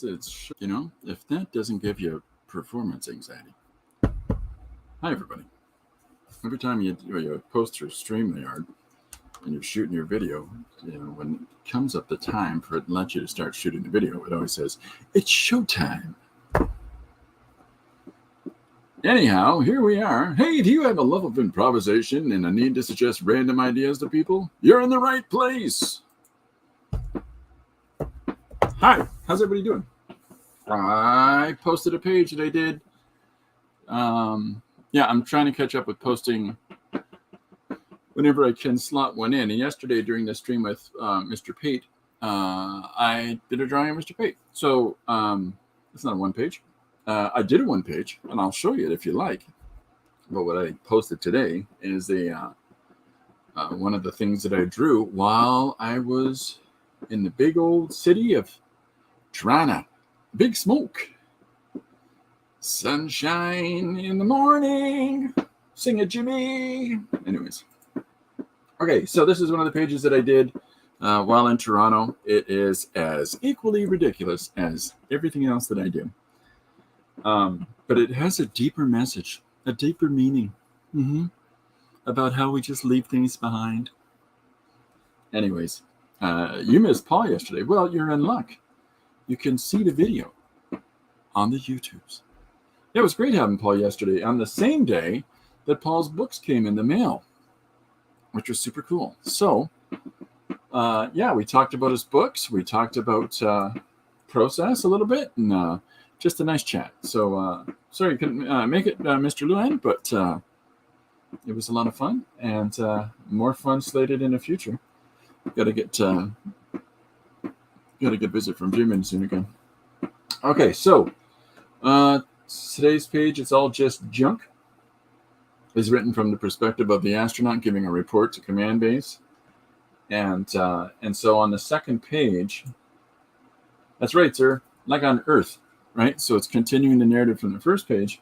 It's, if that doesn't give you performance anxiety. Hi, everybody. Every time you post your StreamYard and you're shooting your video, when it comes up the time for it to let you to start shooting the video, it always says, it's showtime. Anyhow, here we are. Hey, do you have a love of improvisation and a need to suggest random ideas to people? You're in the right place. Hi, how's everybody doing? I posted a page that I did. I'm trying to catch up with posting whenever I can slot one in. And yesterday during the stream with Mr. Pate, I did a drawing of Mr. Pate. So it's not a one page. I did a one page, and I'll show you it if you like. But what I posted today is one of the things that I drew while I was in the big old city of Toronto. Big smoke. Sunshine in the morning. Sing it, Jimmy. Anyways. Okay, so this is one of the pages that I did while in Toronto. It is as equally ridiculous as everything else that I do. But it has a deeper message, a deeper meaning about how we just leave things behind. Anyways, you missed Paul yesterday. Well, you're in luck. You can see the video on the YouTubes. It was great having Paul yesterday on the same day that Paul's books came in the mail, which was super cool. So, we talked about his books. We talked about process a little bit, and just a nice chat. So, sorry you couldn't make it, Mr. Luan, but it was a lot of fun, and more fun slated in the future. Got to get a visit from Jim in soon again. Okay, so today's page, it's all just junk, is written from the perspective of the astronaut giving a report to command base. And so on the second page, that's right, sir, like on Earth, right? So it's continuing the narrative from the first page.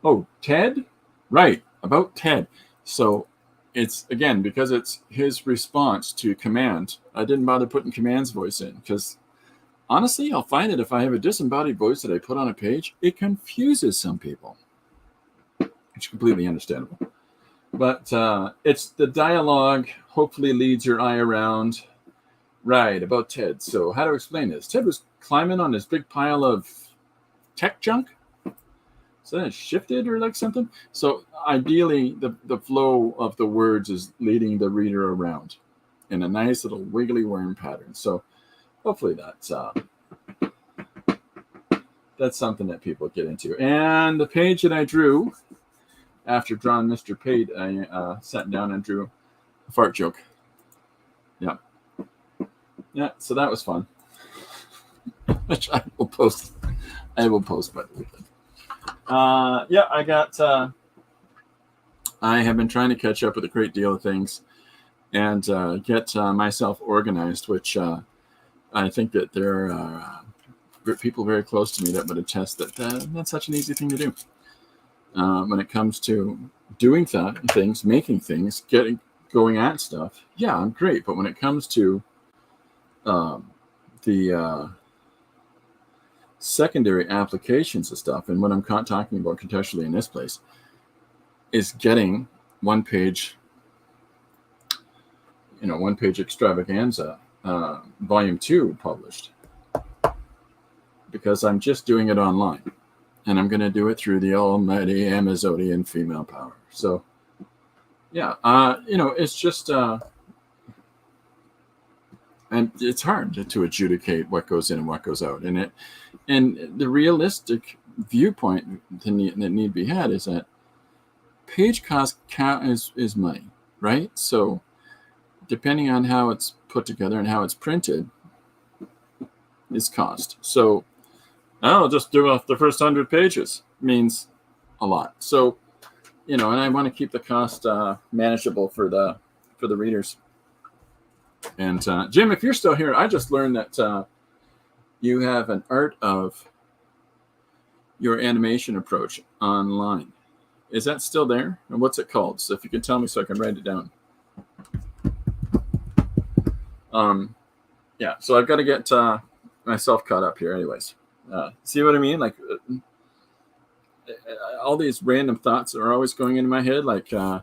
Oh, Ted? Right, about Ted. So it's, again, because it's his response to command, I didn't bother putting command's voice in, because honestly, I'll find that if I have a disembodied voice that I put on a page, it confuses some people. It's completely understandable. But it's the dialogue hopefully leads your eye around. Right, about Ted. So how to explain this? Ted was climbing on this big pile of tech junk. So then it shifted or like something. So ideally, the flow of the words is leading the reader around in a nice little wiggly worm pattern. So hopefully that's something that people get into. And the page that I drew after drawing Mr. Pate, I sat down and drew a fart joke. Yeah, so that was fun. Which I will post by the weekend. I have been trying to catch up with a great deal of things and get myself organized, which I think that there are people very close to me that would attest that that's such an easy thing to do. When it comes to doing things, making things, going at stuff, yeah, I'm great. But when it comes to the secondary applications of stuff, and what I'm talking about contextually in this place, is getting one page extravaganza, volume 2 published, because I'm just doing it online. And I'm going to do it through the almighty Amazonian female power. So, yeah, it's just, and it's hard to adjudicate what goes in and what goes out. And the realistic viewpoint that need to be had is that page cost is money, right? So, depending on how it's put together and how it's printed, is cost. So, I'll just do the first 100 pages. Means a lot. So, and I want to keep the cost manageable for the readers. And Jim, if you're still here, I just learned that you have an art of your animation approach online. Is that still there? And what's it called? So if you can tell me so I can write it down. So I've got to get myself caught up here, anyways. See what I mean? Like all these random thoughts are always going into my head. Like I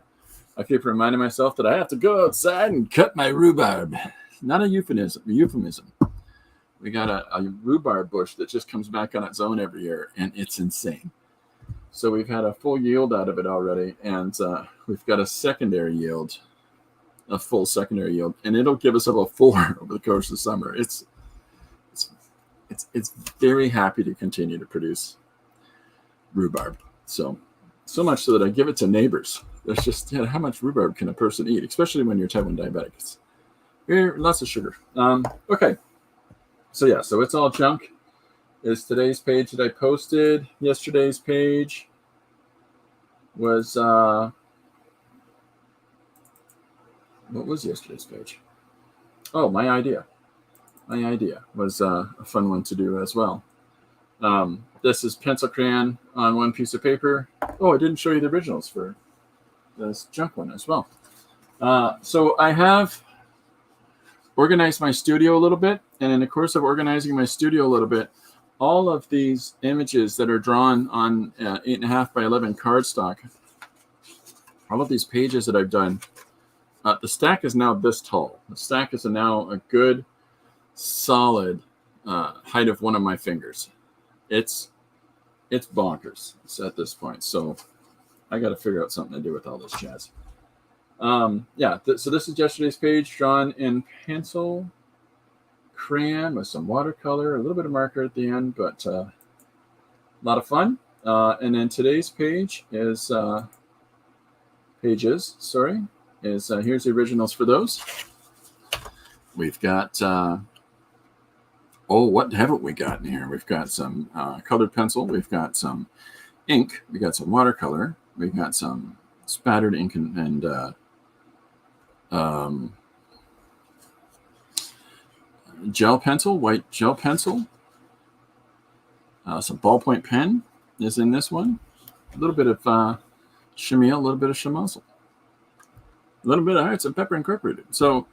keep reminding myself that I have to go outside and cut my rhubarb. Not a euphemism. We got a rhubarb bush that just comes back on its own every year, and it's insane. So we've had a full yield out of it already, and we've got a full secondary yield, and it'll give us about 4 over the course of the summer. It's very happy to continue to produce rhubarb. So much so that I give it to neighbors. There's just how much rhubarb can a person eat, especially when you're type 1 diabetic? It's lots of sugar. Okay. So it's all junk. Is today's page that I posted. Yesterday's page was what was yesterday's page? Oh, my idea. My idea was a fun one to do as well. This is pencil crayon on one piece of paper. Oh, I didn't show you the originals for this junk one as well. So I have organized my studio a little bit, and in the course of organizing my studio a little bit, all of these images that are drawn on 8.5 by 11 cardstock, all of these pages that I've done, the stack is now this tall. The stack is now a good, solid height of one of my fingers. It's bonkers. It's at this point. So I got to figure out something to do with all this jazz. So this is yesterday's page drawn in pencil, crayon with some watercolor, a little bit of marker at the end, but a lot of fun. And then today's page is here's the originals for those. We've got what haven't we got in here? We've got some colored pencil, we've got some ink, we got some watercolor, we've got some spattered ink and gel pencil, white gel pencil. Some ballpoint pen is in this one. A little bit of chenille, a little bit of chamoisel. A little bit of hearts and pepper incorporated. So,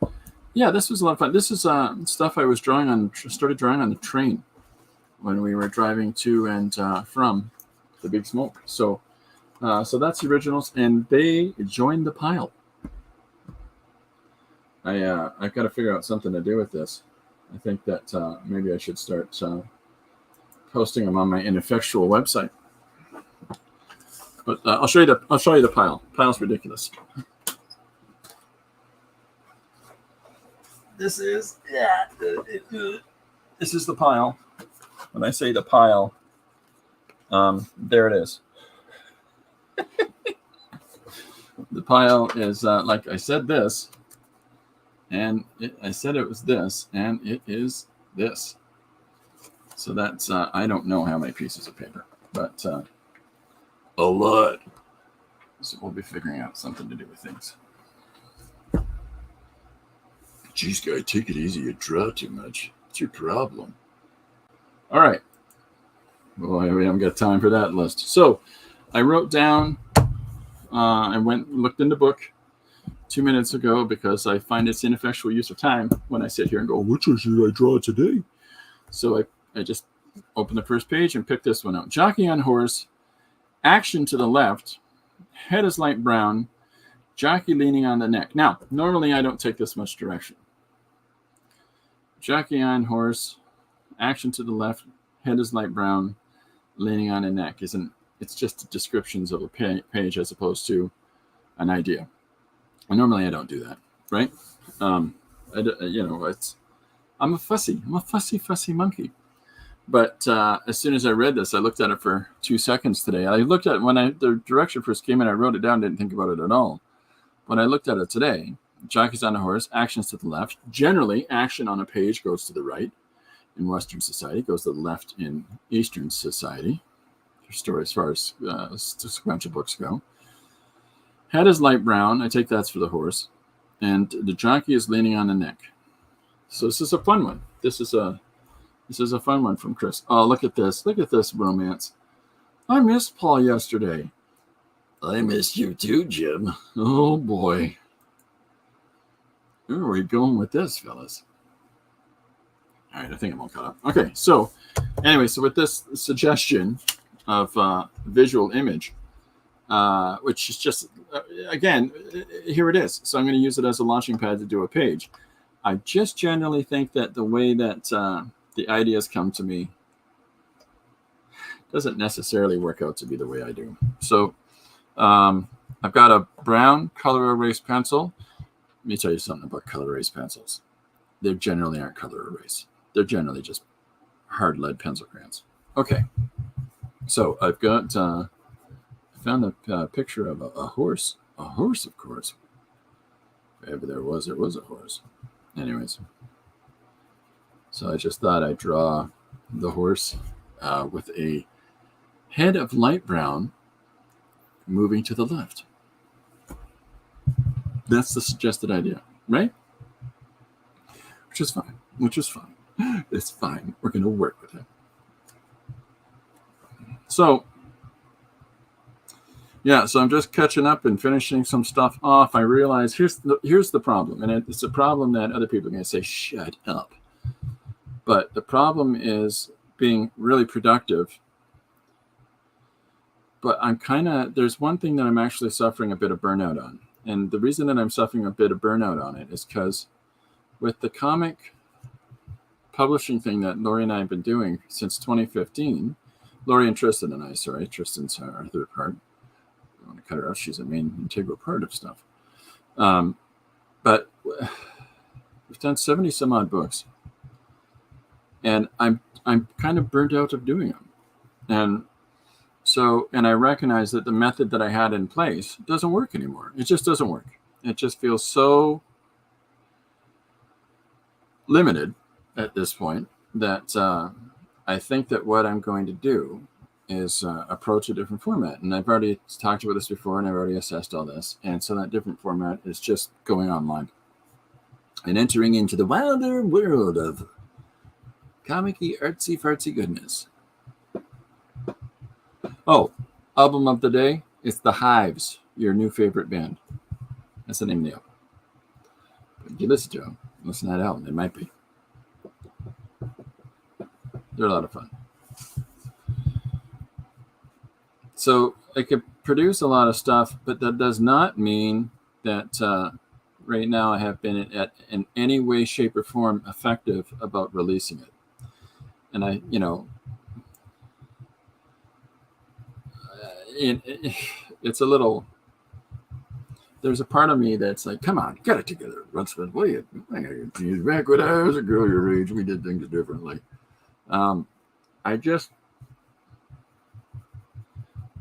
yeah, this was a lot of fun. This is stuff I was started drawing on the train when we were driving to and from the Big Smoke. So that's the originals, and they joined the pile. I've got to figure out something to do with this. I think that maybe I should start posting them on my ineffectual website. But I'll show you the pile. Pile's ridiculous. This is the pile. When I say the pile, there it is. The pile is like I said this, and I said it was this, and it is this. So that's I don't know how many pieces of paper, but a lot. So we'll be figuring out something to do with things. Geez, guy, take it easy. You draw too much. What's your problem? All right. Well, we haven't got time for that list. So I wrote down, I looked in the book 2 minutes ago because I find it's ineffectual use of time when I sit here and go, which should I draw today? So I just opened the first page and picked this one out. Jockey on horse, action to the left, head is light brown, jockey leaning on the neck. Now, normally I don't take this much direction. Jockey on horse, action to the left, head is light brown, leaning on a neck. It's just descriptions of a page as opposed to an idea. And normally I don't do that, right? I'm a fussy monkey. But as soon as I read this, I looked at it for 2 seconds today. I looked at it when the direction first came in. I wrote it down, didn't think about it at all. When I looked at it today, jockey's on a horse, actions to the left. Generally, action on a page goes to the right in Western society, goes to the left in Eastern society, as far as sequential books go. Head is light brown. I take that's for the horse. And the jockey is leaning on the neck. So this is a fun one. This is a fun one from Chris. Oh, look at this. Look at this romance. I missed Paul yesterday. I missed you too, Jim. Oh, boy. Where are we going with this, fellas? All right, I think I'm all caught up. Okay, so anyway, so with this suggestion of visual image, which is just, again, here it is. So I'm going to use it as a launching pad to do a page. I just generally think that the way that the ideas come to me doesn't necessarily work out to be the way I do. So I've got a brown color erase pencil. Let me tell you something about color erase pencils. They generally aren't color erase. They're generally just hard lead pencil crayons. Okay, so I've got found a picture of a horse. A horse, of course. If ever there was a horse. Anyways, so I just thought I'd draw the horse with a head of light brown moving to the left. That's the suggested idea, right? Which is fine. It's fine. We're going to work with it. So, yeah, so I'm just catching up and finishing some stuff off. I realize here's the problem, and it's a problem that other people are going to say, shut up. But the problem is being really productive. But there's one thing that I'm actually suffering a bit of burnout on. And the reason that I'm suffering a bit of burnout on it is because with the comic publishing thing that Lori and I have been doing since 2015, Lori and Tristan and I, sorry, Tristan's our third part. I want to cut her out. She's a main integral part of stuff. But we've done 70 some odd books. And I'm kind of burnt out of doing them. And I recognize that the method that I had in place doesn't work anymore. It just doesn't work. It just feels so limited at this point that I think that what I'm going to do is approach a different format. And I've already talked about this before, and I've already assessed all this. And so that different format is just going online and entering into the wilder world of comic-y, artsy-fartsy goodness. Oh, album of the day is The Hives, your new favorite band. That's the name of the album. But you listen to them, listen to that album, it might be. They're a lot of fun. So I could produce a lot of stuff, but that does not mean that right now I have been in any way, shape, or form effective about releasing it. And it's a little, there's a part of me that's like, come on, get it together, Runsman. What are you back when I was a girl your age, we did things differently. I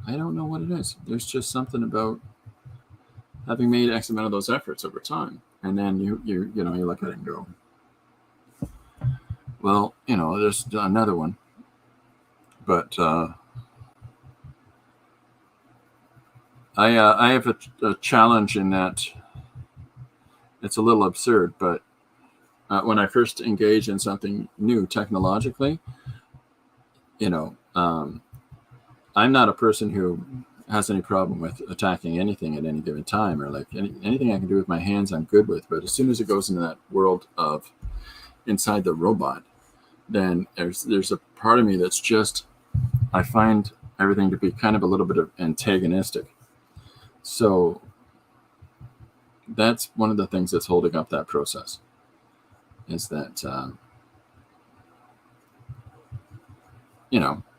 don't know what it is. There's just something about having made X amount of those efforts over time, and then you look at it and go, well, there's another one, but I have a challenge in that it's a little absurd, but when I first engage in something new technologically, I'm not a person who has any problem with attacking anything at any given time, or like anything I can do with my hands, I'm good with. But as soon as it goes into that world of inside the robot, then there's a part of me that's just, I find everything to be kind of a little bit of antagonistic. So that's one of the things that's holding up that process, is that,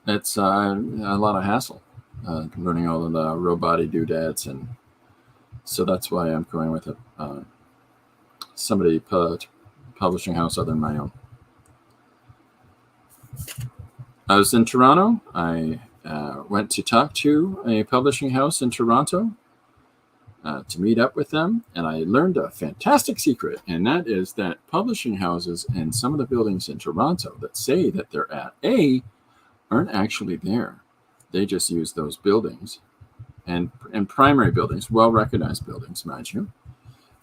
it's a lot of hassle, learning all of the robot-y doodads. And so that's why I'm going with somebody publishing house other than my own. I was in Toronto. I went to talk to a publishing house in Toronto to meet up with them, and I learned a fantastic secret, and that is that publishing houses in some of the buildings in Toronto that say that they're at A aren't actually there. They just use those buildings and primary buildings, well-recognized buildings, mind you,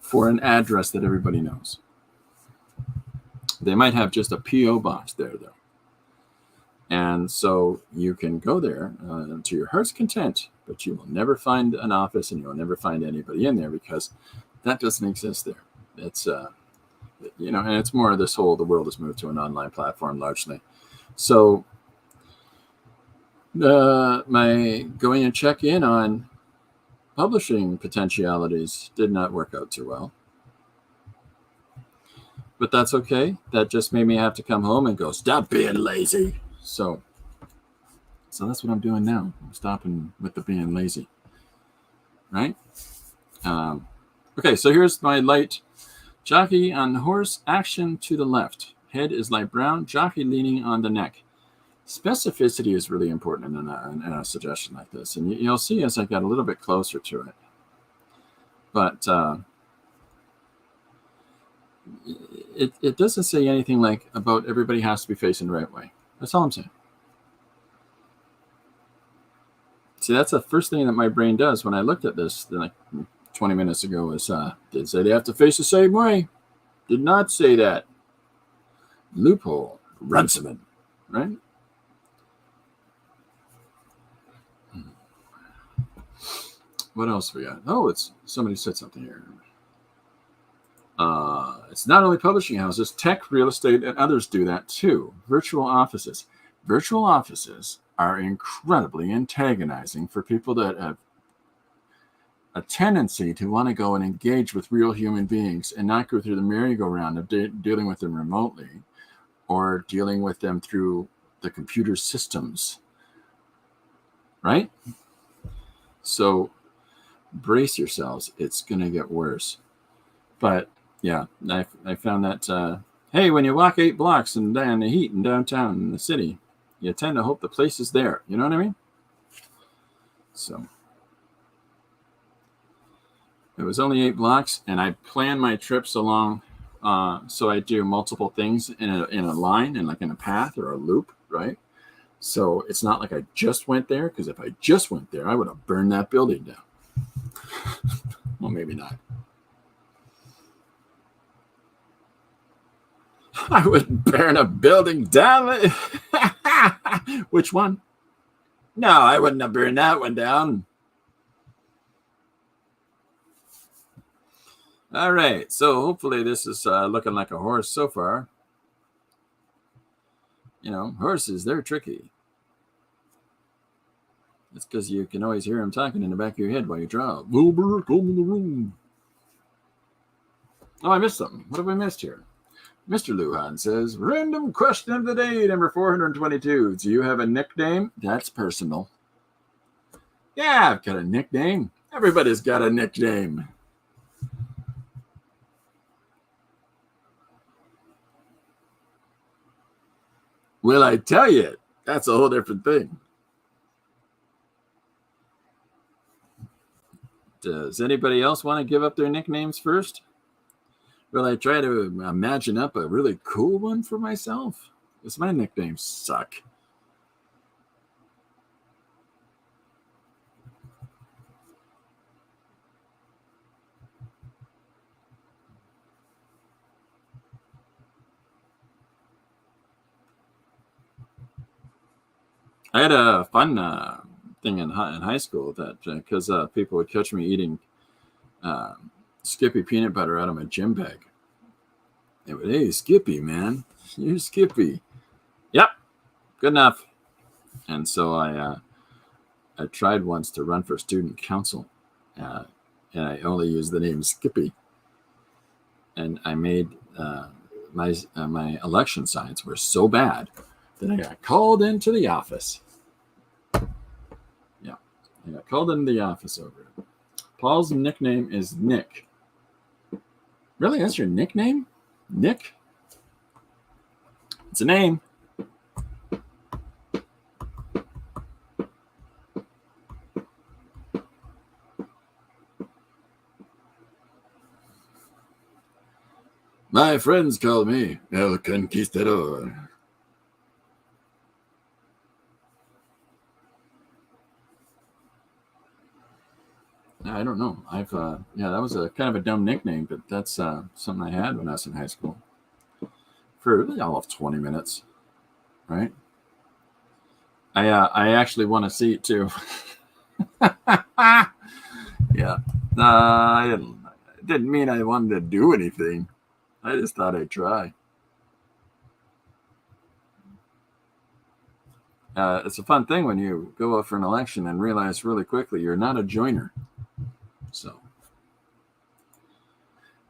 for an address that everybody knows. They might have just a P.O. box there, though. And so you can go there to your heart's content, but you will never find an office, and you'll never find anybody in there because that doesn't exist there. It's and it's more of this whole, the world has moved to an online platform largely. So my going and check in on publishing potentialities did not work out too well. But that's okay. That just made me have to come home and go, stop being lazy. So that's what I'm doing now. I'm stopping with the being lazy. Right? Okay, so here's my light. Jockey on horse, action to the left. Head is light brown, jockey leaning on the neck. Specificity is really important in a suggestion like this. And you'll see as I got a little bit closer to it. But it doesn't say anything like about everybody has to be facing the right way. That's all I'm saying. See, that's the first thing that my brain does when I looked at this like 20 minutes ago is did say they have to face the same way. Did not say that. Loophole. Runciman. Right? What else we got? Oh, it's somebody said something here. It's not only publishing houses, tech, real estate, and others do that too. Virtual offices. Virtual offices are incredibly antagonizing for people that have a tendency to want to go and engage with real human beings and not go through the merry-go-round of dealing with them remotely or dealing with them through the computer systems. Right? So brace yourselves. It's going to get worse. But yeah, I found that, hey, when you walk 8 blocks and down the heat in downtown in the city, you tend to hope the place is there. You know what I mean? So it was only 8 blocks, and I plan my trips along. So I do multiple things in a line and like in a path or a loop, right? So it's not like I just went there, because if I just went there, I would have burned that building down. Well, maybe not. I would burn a building down. Which one? No, I wouldn't have burned that one down. All right, so hopefully this is looking like a horse so far. Horses, they're tricky. It's because you can always hear them talking in the back of your head while you draw. Wilbur, come in the room. Oh, I missed something. What have I missed here? Mr. Lujan says, random question of the day, number 422. Do you have a nickname? That's personal. Yeah, I've got a nickname. Everybody's got a nickname. Will I tell you? That's a whole different thing. Does anybody else want to give up their nicknames first? Will I try to imagine up a really cool one for myself? Because my nicknames suck. I had a fun thing in high school that because people would catch me eating Skippy peanut butter out of my gym bag. They would, hey, Skippy, man, you're Skippy. Yep, good enough. And so I tried once to run for student council, and I only used the name Skippy. And I made my election signs were so bad that I got called into the office. Yeah, I got called into the office over it. Paul's nickname is Nick. Really? That's your nickname? Nick? It's a name. My friends call me El Conquistador. I don't know. I've that was a kind of a dumb nickname, but that's something I had when I was in high school for really all of 20 minutes, right? I actually won a seat too. Yeah, I didn't mean I wanted to do anything. I just thought I'd try. It's a fun thing when you go out for an election and realize really quickly you're not a joiner. So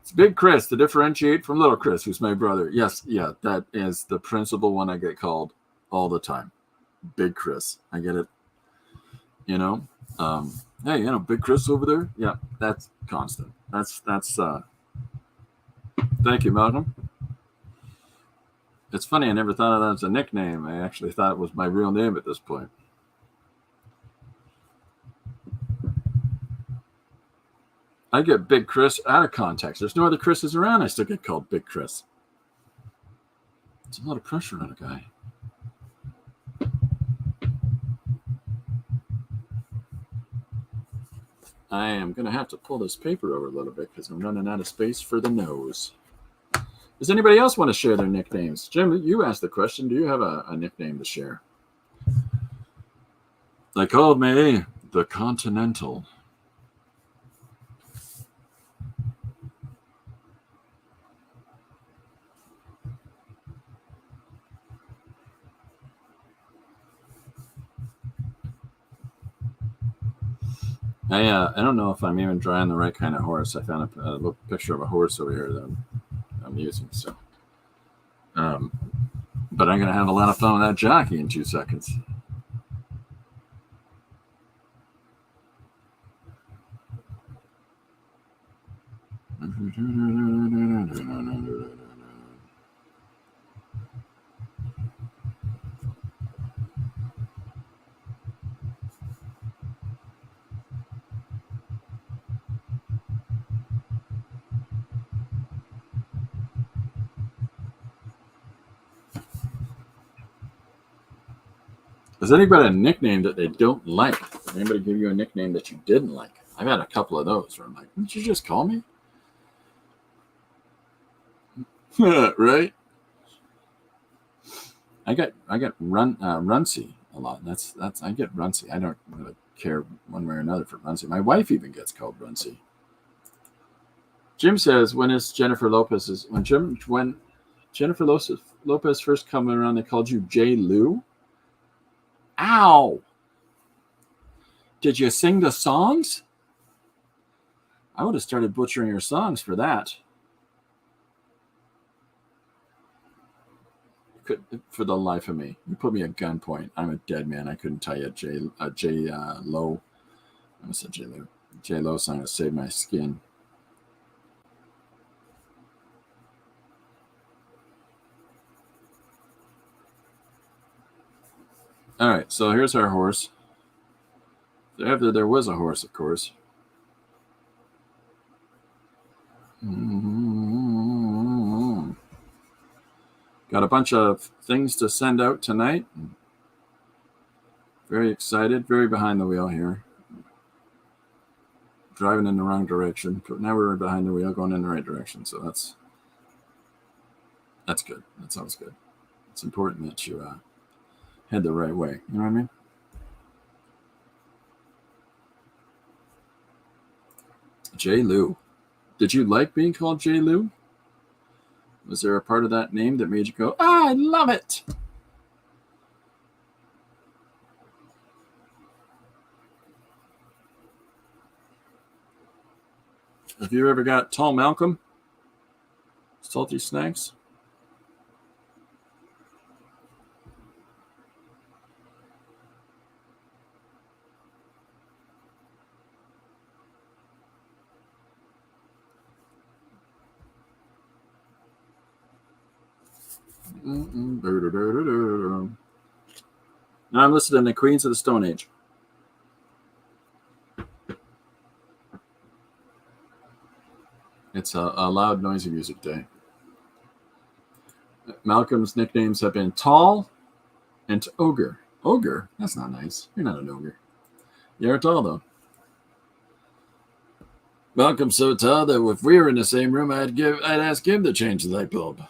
it's Big Chris to differentiate from Little Chris, who's my brother. Yes, yeah, that is the principal one I get called all the time. Big Chris. I get it. You know, hey, Big Chris over there. Yeah, that's constant. That's. Thank you, Malcolm. It's funny. I never thought of that as a nickname. I actually thought it was my real name at this point. I get Big Chris out of context. There's no other Chris's around. I still get called Big Chris. It's a lot of pressure on a guy. I am going to have to pull this paper over a little bit because I'm running out of space for the nose. Does anybody else want to share their nicknames? Jim, you asked the question. Do you have a nickname to share? They called me the Continental. I don't know if I'm even drawing the right kind of horse. I found a picture of a horse over here that I'm using. So, but I'm going to have a lot of fun with that jockey in 2 seconds. Has anybody a nickname that they don't like? Did anybody give you a nickname that you didn't like? I've had a couple of those where I'm like, didn't you just call me? Right? I get Runcie a lot. That's I get Runcie. I don't really care one way or another for Runcie. My wife even gets called Runcie. Jim says, when Jennifer Lopez first came around, they called you J. Lou? Ow! Did you sing the songs? I would have started butchering your songs for that. For the life of me, you put me at gunpoint. I'm a dead man. I couldn't tell you a J Lo. I said J Lo. J Lo song to save my skin. All right, so here's our horse. After there was a horse, of course. Got a bunch of things to send out tonight. Very excited, very behind the wheel here. Driving in the wrong direction. Now we're behind the wheel, going in the right direction. So that's good. That sounds good. It's important that you head the right way. You know what I mean? J. Lou. Did you like being called J. Lou? Was there a part of that name that made you go, I love it? Have you ever got Tall Malcolm? Salty snacks? Now I'm listed in the Queens of the Stone Age. It's a loud, noisy music day. Malcolm's nicknames have been Tall and Ogre. Ogre? That's not nice. You're not an ogre. You're tall, though. Malcolm's so tall that if we were in the same room, I'd ask him to change the light bulb.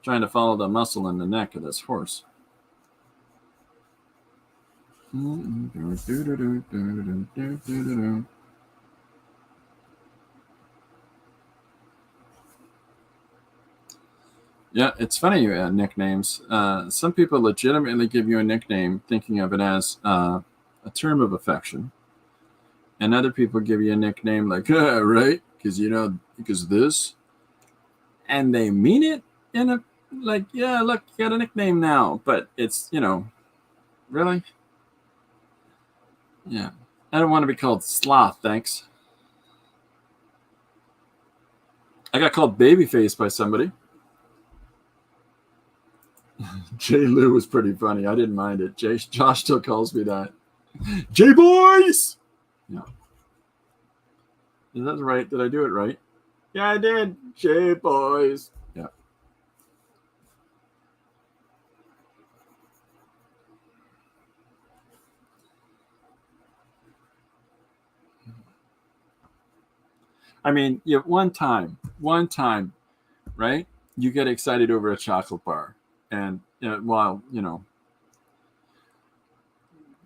trying to follow the muscle in the neck of this horse. Yeah, it's funny, nicknames. Some people legitimately give you a nickname thinking of it as a term of affection. And other people give you a nickname like, right? Because this. And they mean it in a, like, yeah, look, you got a nickname now. But it's, really? Yeah. I don't want to be called Sloth, thanks. I got called Babyface by somebody. J. Lou was pretty funny. I didn't mind it. Josh still calls me that. J Boys! Yeah. Is that right? Did I do it right? Yeah, I did. J Boys. Yeah. I mean, one time, right? You get excited over a chocolate bar, and while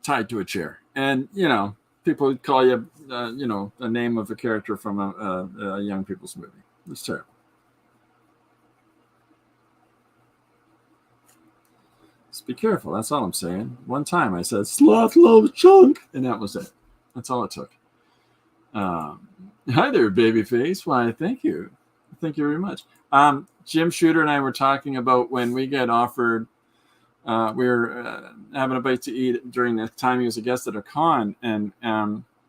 tied to a chair, and people would call you, a name of a character from a young people's movie. It's terrible. Just be careful. That's all I'm saying. One time I said, "Sloth loves chunk," and that was it. That's all it took. Hi there, Babyface. Why, thank you. Thank you very much. Jim Shooter and I were talking about when we get offered, we were having a bite to eat during the time he was a guest at a con, and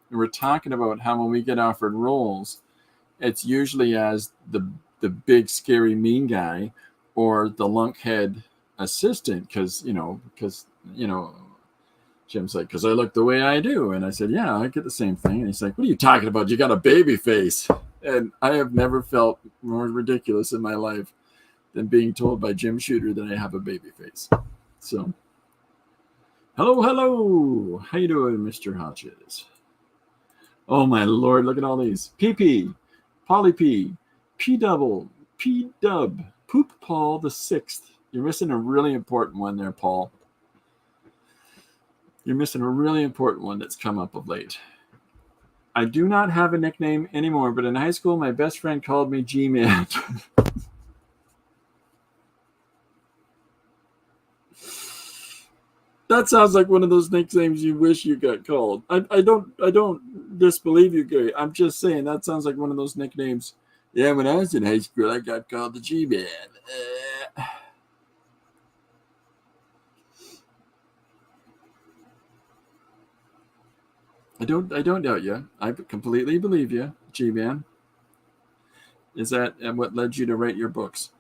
we were talking about how when we get offered roles, it's usually as the big, scary, mean guy or the lunkhead assistant, because Jim's like, because I look the way I do. And I said, yeah, I get the same thing. And he's like, what are you talking about? You got a baby face. And I have never felt more ridiculous in my life than being told by Jim Shooter that I have a baby face. So, hello. How you doing, Mr. Hodges? Oh, my Lord, look at all these. PP, Polly P, P-double, P-dub, Poop Paul the 6th. You're missing a really important one there, Paul. You're missing a really important one that's come up of late. I do not have a nickname anymore, but in high school, my best friend called me G-Man. That sounds like one of those nicknames you wish you got called. I don't disbelieve you, Gary. I'm just saying that sounds like one of those nicknames. Yeah, when I was in high school, I got called the G-Man. I don't doubt you. I completely believe you, G-Man. Is that what led you to write your books?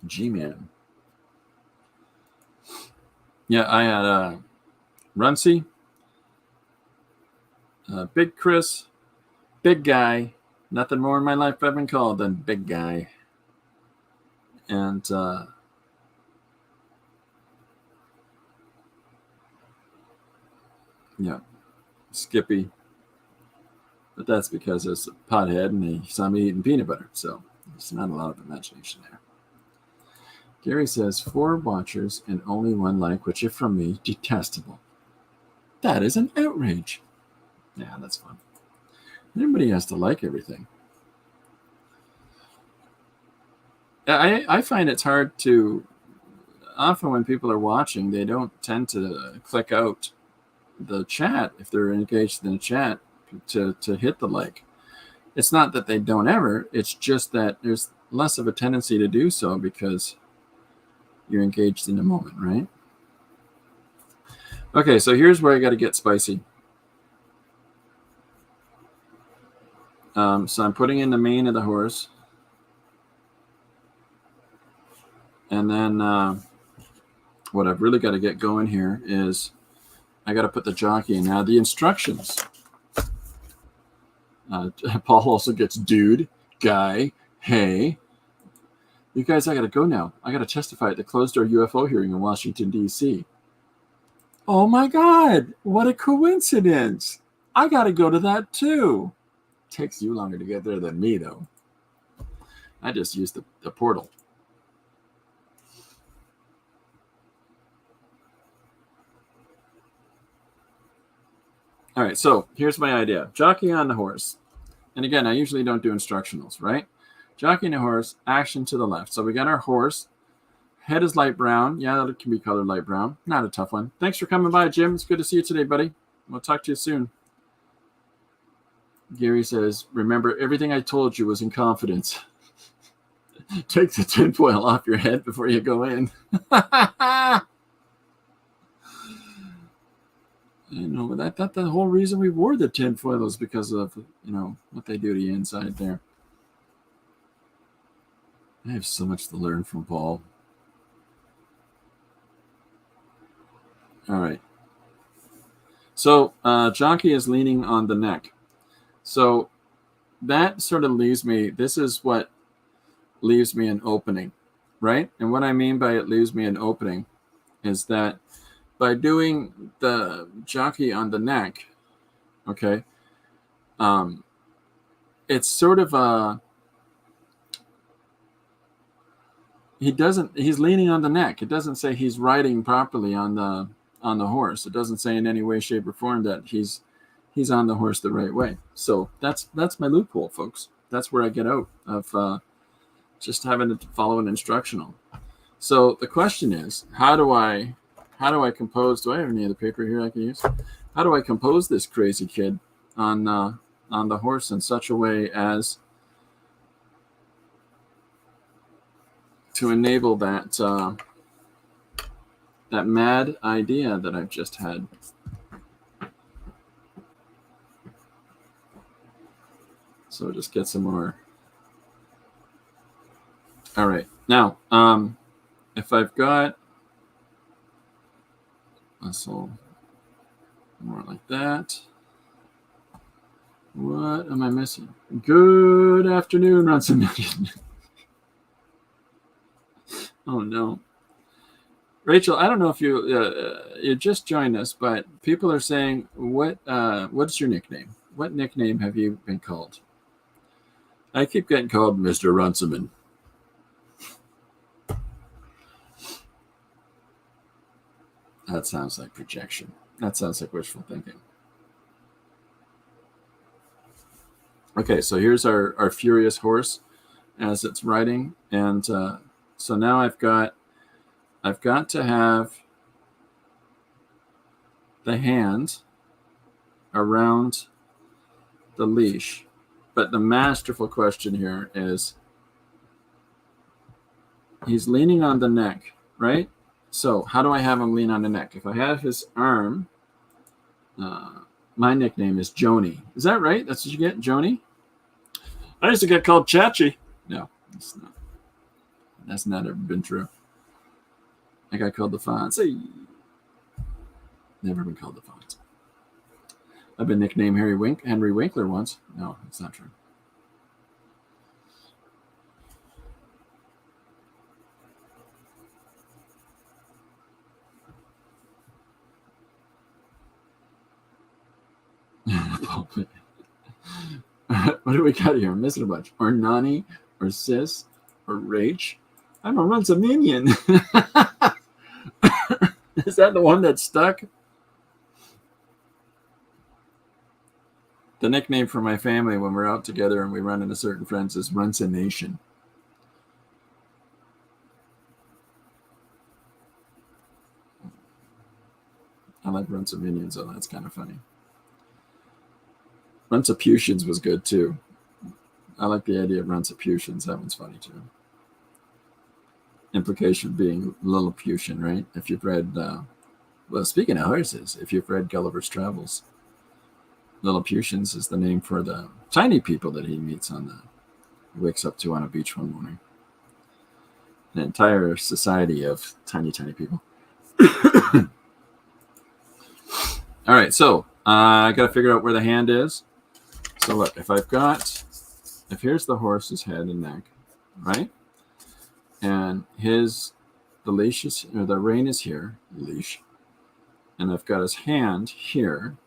G-Man. Yeah, I had Runcie, Big Chris, Big Guy. Nothing more in my life I've been called than Big Guy. And yeah, Skippy. But that's because it's a pothead and he saw me eating peanut butter. So there's not a lot of imagination there. Gary says 4 watchers and only 1 like, which if from me, detestable. That is an outrage. Yeah, that's fun. Everybody has to like everything. I find it's hard to, often when people are watching, they don't tend to click out the chat if they're engaged in the chat to hit the like. It's not that they don't ever, it's just that there's less of a tendency to do so because you're engaged in the moment, right? Okay, so here's where I got to get spicy. So I'm putting in the mane of the horse. And then what I've really got to get going here is I got to put the jockey in. Now, the instructions. Paul also gets dude, guy, hey. You guys, I got to go now. I got to testify at the closed-door UFO hearing in Washington, D.C. Oh my God, what a coincidence. I got to go to that too. Takes you longer to get there than me, though. I just used the portal. All right, so here's my idea. Jockey on the horse. And again, I usually don't do instructionals, right? Jockey on the horse, action to the left. So we got our horse. Head is light brown. Yeah, that can be colored light brown. Not a tough one. Thanks for coming by, Jim. It's good to see you today, buddy. We'll talk to you soon. Gary says, remember, everything I told you was in confidence. Take the tinfoil off your head before you go in. You know, I thought the whole reason we wore the tinfoil was because of, you know, what they do to you inside there. I have so much to learn from Paul. All right. So jockey is leaning on the neck. So that sort of leaves me, this is what leaves me an opening, right? And what I mean by it leaves me an opening is that by doing the jockey on the neck, okay, it's sort of a, he's leaning on the neck. It doesn't say he's riding properly on the horse. It doesn't say in any way, shape, or form that he's on the horse the right way. So that's my loophole, folks. That's where I get out of just having to follow an instructional. So the question is, how do I compose? Do I have any other paper here I can use? How do I compose this crazy kid on the horse in such a way as to enable that that mad idea that I've just had? So just get some more. All right. Now, if I've got muscle more like that. What am I missing? Good afternoon, Ransom Million. Oh no. Rachel, I don't know if you just joined us, but people are saying, what's your nickname? What nickname have you been called? I keep getting called Mr. Runciman. That sounds like projection. That sounds like wishful thinking. Okay, so here's our furious horse as it's riding, and so now I've got to have the hand around the leash. But the masterful question here is, he's leaning on the neck, right? So how do I have him lean on the neck? If I have his arm, my nickname is Joni. Is that right? That's what you get, Joni? I used to get called Chachi. No, it's not. That's not ever been true. I got called the Fonzie. Never been called the Fonzie. I've been nicknamed Henry Winkler once. No, it's not true. What do we got here? I'm missing a bunch. Or Nani, or Sis, or Rach. I'm a Runza minion. Is that the one that stuck? The nickname for my family when we're out together and we run into certain friends is Runza Nation. I like Runza minions, so that's kind of funny. Runcaputians was good too. I like the idea of Runcaputians. That one's funny too. Implication being Lilliputian, right? If you've read, well, speaking of horses, if you've read Gulliver's Travels, Lilliputians is the name for the tiny people that he meets he wakes up to on a beach one morning. An entire society of tiny, tiny people. All right, so I got to figure out where the hand is. So look, if here's the horse's head and neck, right? And the leash is, or the rein is here, leash. and I've got his hand here.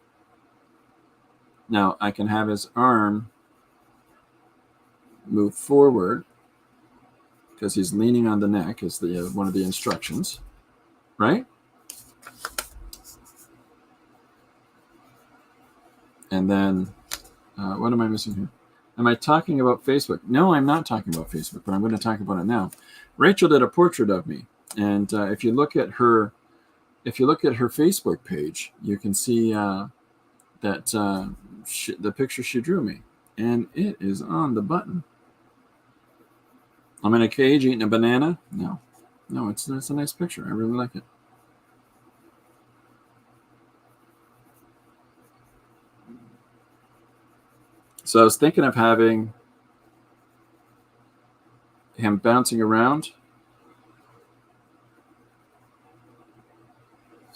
Now I can have his arm move forward because he's leaning on the neck is the one of the instructions, right? And then what am I missing here? Am I talking about Facebook? No, I'm not talking about Facebook, but I'm going to talk about it now. Rachel did a portrait of me, and if you look at her Facebook page, you can see that the picture she drew me, and it is on the button. I'm in a cage eating a banana. No, it's a nice picture. I really like it. So I was thinking of having him bouncing around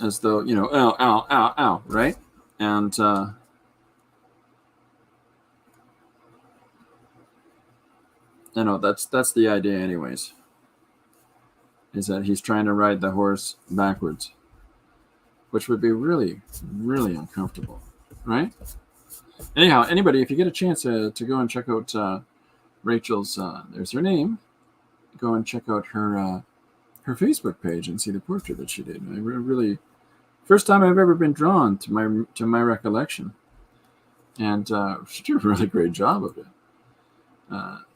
as though, ow, ow, ow, ow, right? And that's the idea anyways, is that he's trying to ride the horse backwards, which would be really, really uncomfortable, right? Anyhow, anybody, if you get a chance to go and check out Rachel's, there's her name, go and check out her Facebook page and see the portrait that she did. I really, first time I've ever been drawn to my recollection, and she did a really great job of it.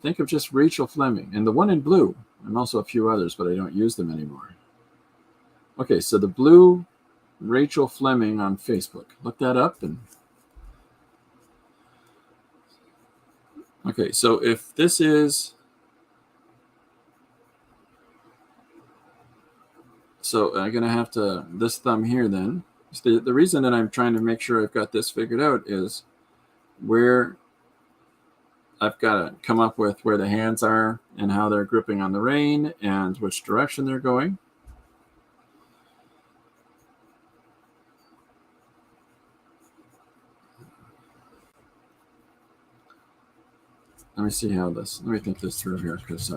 Think of just Rachel Fleming and the one in blue, and also a few others, but I don't use them anymore. Okay, so the blue Rachel Fleming on Facebook. Look that up. And okay, so if this is, so I'm going to have to, this thumb here then, the reason that I'm trying to make sure I've got this figured out is where I've got to come up with where the hands are and how they're gripping on the rein and which direction they're going. Let me think this through here, because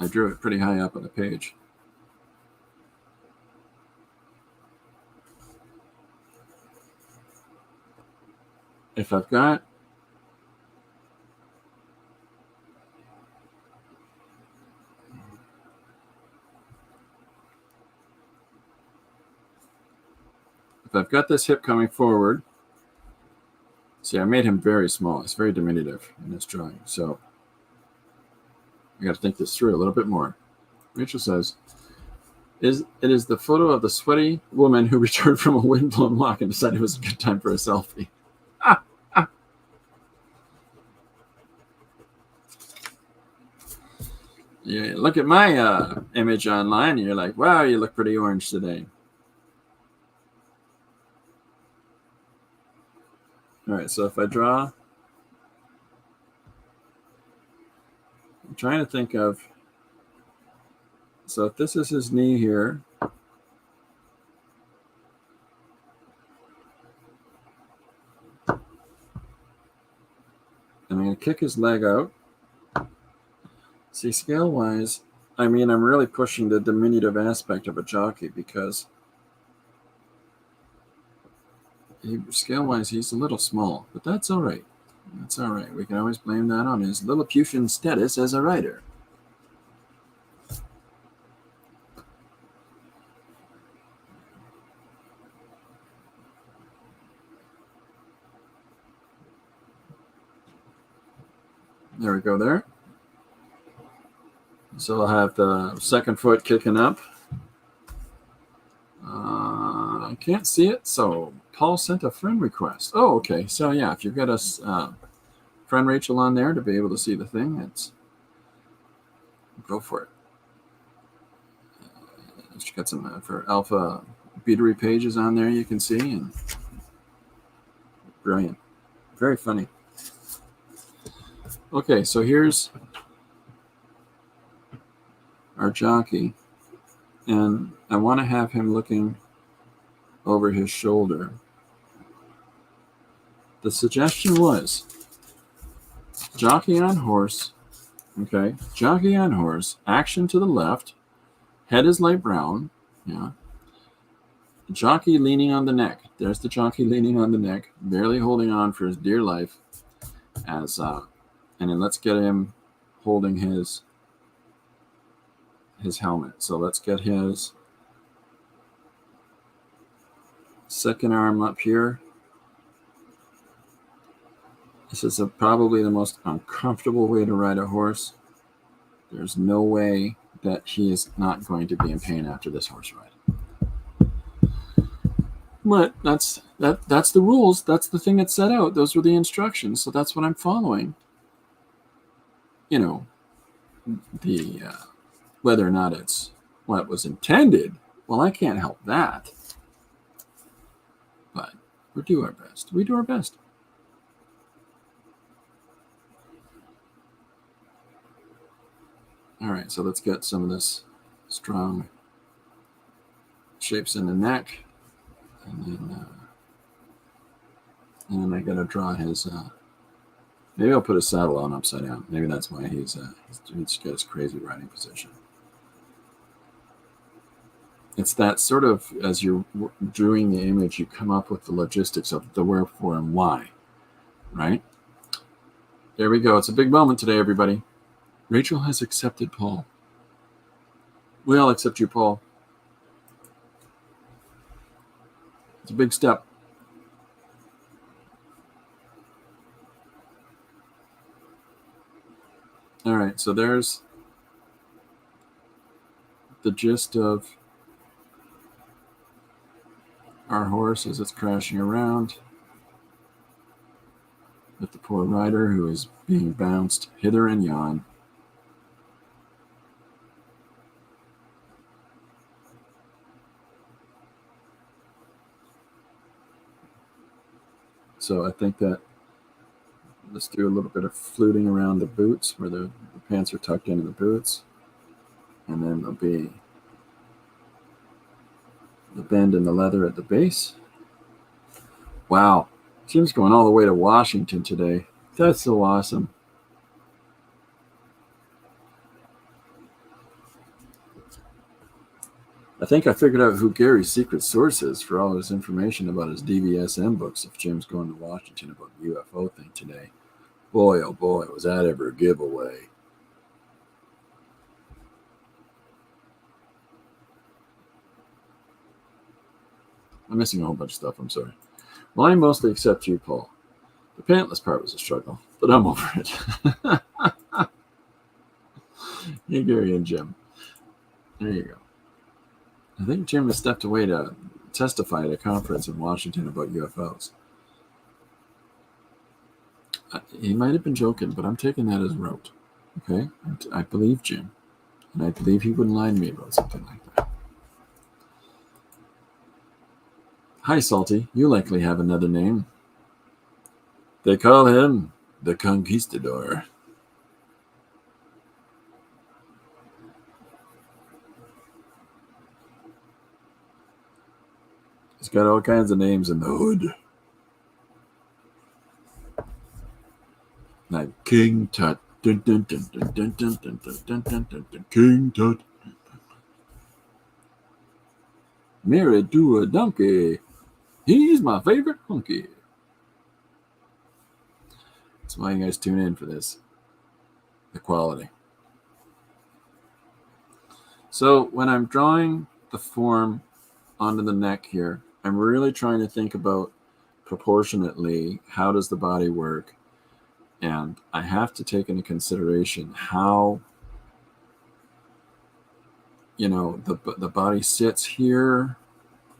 I drew it pretty high up on the page. If I've got this hip coming forward, see, I made him very small. It's very diminutive in this drawing. So I got to think this through a little bit more. Rachel says, it is the photo of the sweaty woman who returned from a windblown walk and decided it was a good time for a selfie. Yeah, look at my image online, and you're like, wow, you look pretty orange today. All right, so if I draw, I'm trying to think of, so if this is his knee here, I'm going to kick his leg out. See, scale-wise, I mean, I'm really pushing the diminutive aspect of a jockey because scale-wise, he's a little small, but that's all right. That's all right. We can always blame that on his Lilliputian status as a rider. There we go there. So I'll have the second foot kicking up. I can't see it, so Paul sent a friend request. Oh, okay. So yeah, if you've got a friend Rachel on there to be able to see the thing, go for it. She got some for alpha beatery pages on there you can see, and brilliant, very funny. Okay, so here's our jockey, and I want to have him looking over his shoulder. The suggestion was jockey on horse, okay, jockey on horse, action to the left, head is light brown, yeah, Jockey leaning on the neck. There's the jockey leaning on the neck, barely holding on for his dear life. And then let's get him holding his helmet. So let's get his second arm up here. This is probably the most uncomfortable way to ride a horse. There's no way that he is not going to be in pain after this horse ride. But that's the rules. That's the thing that's set out. Those were the instructions. So that's what I'm following. You know, the whether or not it's what was intended, well, I can't help that. But we do our best. We do our best. All right, so let's get some of this strong shapes in the neck. And then I gotta draw his. Maybe I'll put his saddle on upside down. Maybe that's why he's got his crazy riding position. It's that sort of, as you're drawing the image, you come up with the logistics of the wherefore and why, right? There we go. It's a big moment today, everybody. Rachel has accepted Paul. We all accept you, Paul. It's a big step. All right, so there's the gist of our horse as it's crashing around with the poor rider who is being bounced hither and yon. So I think that let's do a little bit of fluting around the boots where the pants are tucked into the boots. And then there'll be the bend in the leather at the base. Wow. Jim's going all the way to Washington today. That's so awesome. I think I figured out who Gary's secret source is for all his information about his DVSM books if Jim's going to Washington about the UFO thing today. Boy, oh boy, was that ever a giveaway. I'm missing a whole bunch of stuff, I'm sorry. Well, I mostly accept you, Paul. The pantless part was a struggle, but I'm over it. Hey, Gary and Jim. There you go. I think Jim has stepped away to testify at a conference in Washington about UFOs. He might have been joking, but I'm taking that as rote. Okay? I believe Jim. And I believe he wouldn't lie to me about something like that. Hi, Salty. You likely have another name. They call him the Conquistador. He's got all kinds of names in the hood. Like King Tut. Dun, dun, dun, dun, dun, dun, dun, dun, dun, dun, dun, dun, King Tut. Married to a donkey. He's my favorite hunky. That's why you guys tune in for this. The quality. So when I'm drawing the form onto the neck here, I'm really trying to think about proportionately how does the body work, and I have to take into consideration how the body sits here,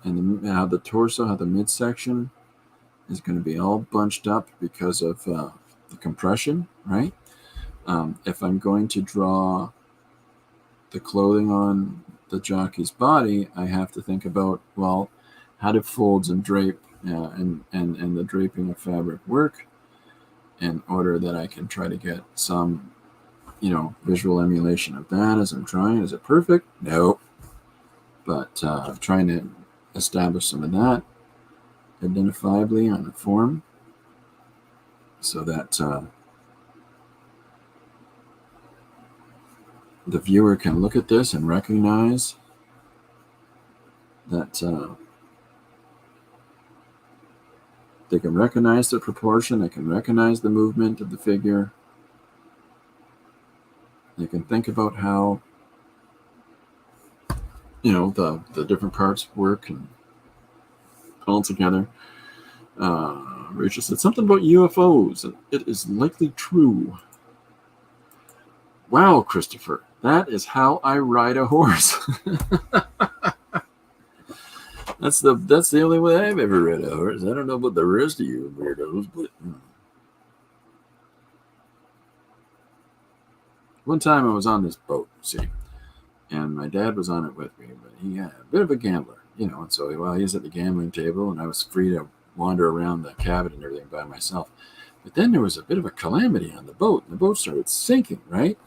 and how the torso, how the midsection is going to be all bunched up because of the compression, right? If I'm going to draw the clothing on the jockey's body, I have to think about, well, how do folds and drape and the draping of fabric work in order that I can try to get some, visual emulation of that as I'm trying. Is it perfect? No. But I'm trying to establish some of that identifiably on the form so that the viewer can look at this and recognize that They can recognize the proportion. They can recognize the movement of the figure. They can think about how, the different parts work and all together. Rachel said something about UFOs, and it is likely true. Wow, Christopher, that is how I ride a horse. That's the only way I've ever ridden a horse. I don't know about the rest of you weirdos, but one time I was on this boat, see, and my dad was on it with me, but he had a bit of a gambler, and so while he was at the gambling table, and I was free to wander around the cabin and everything by myself. But then there was a bit of a calamity on the boat, and the boat started sinking, right?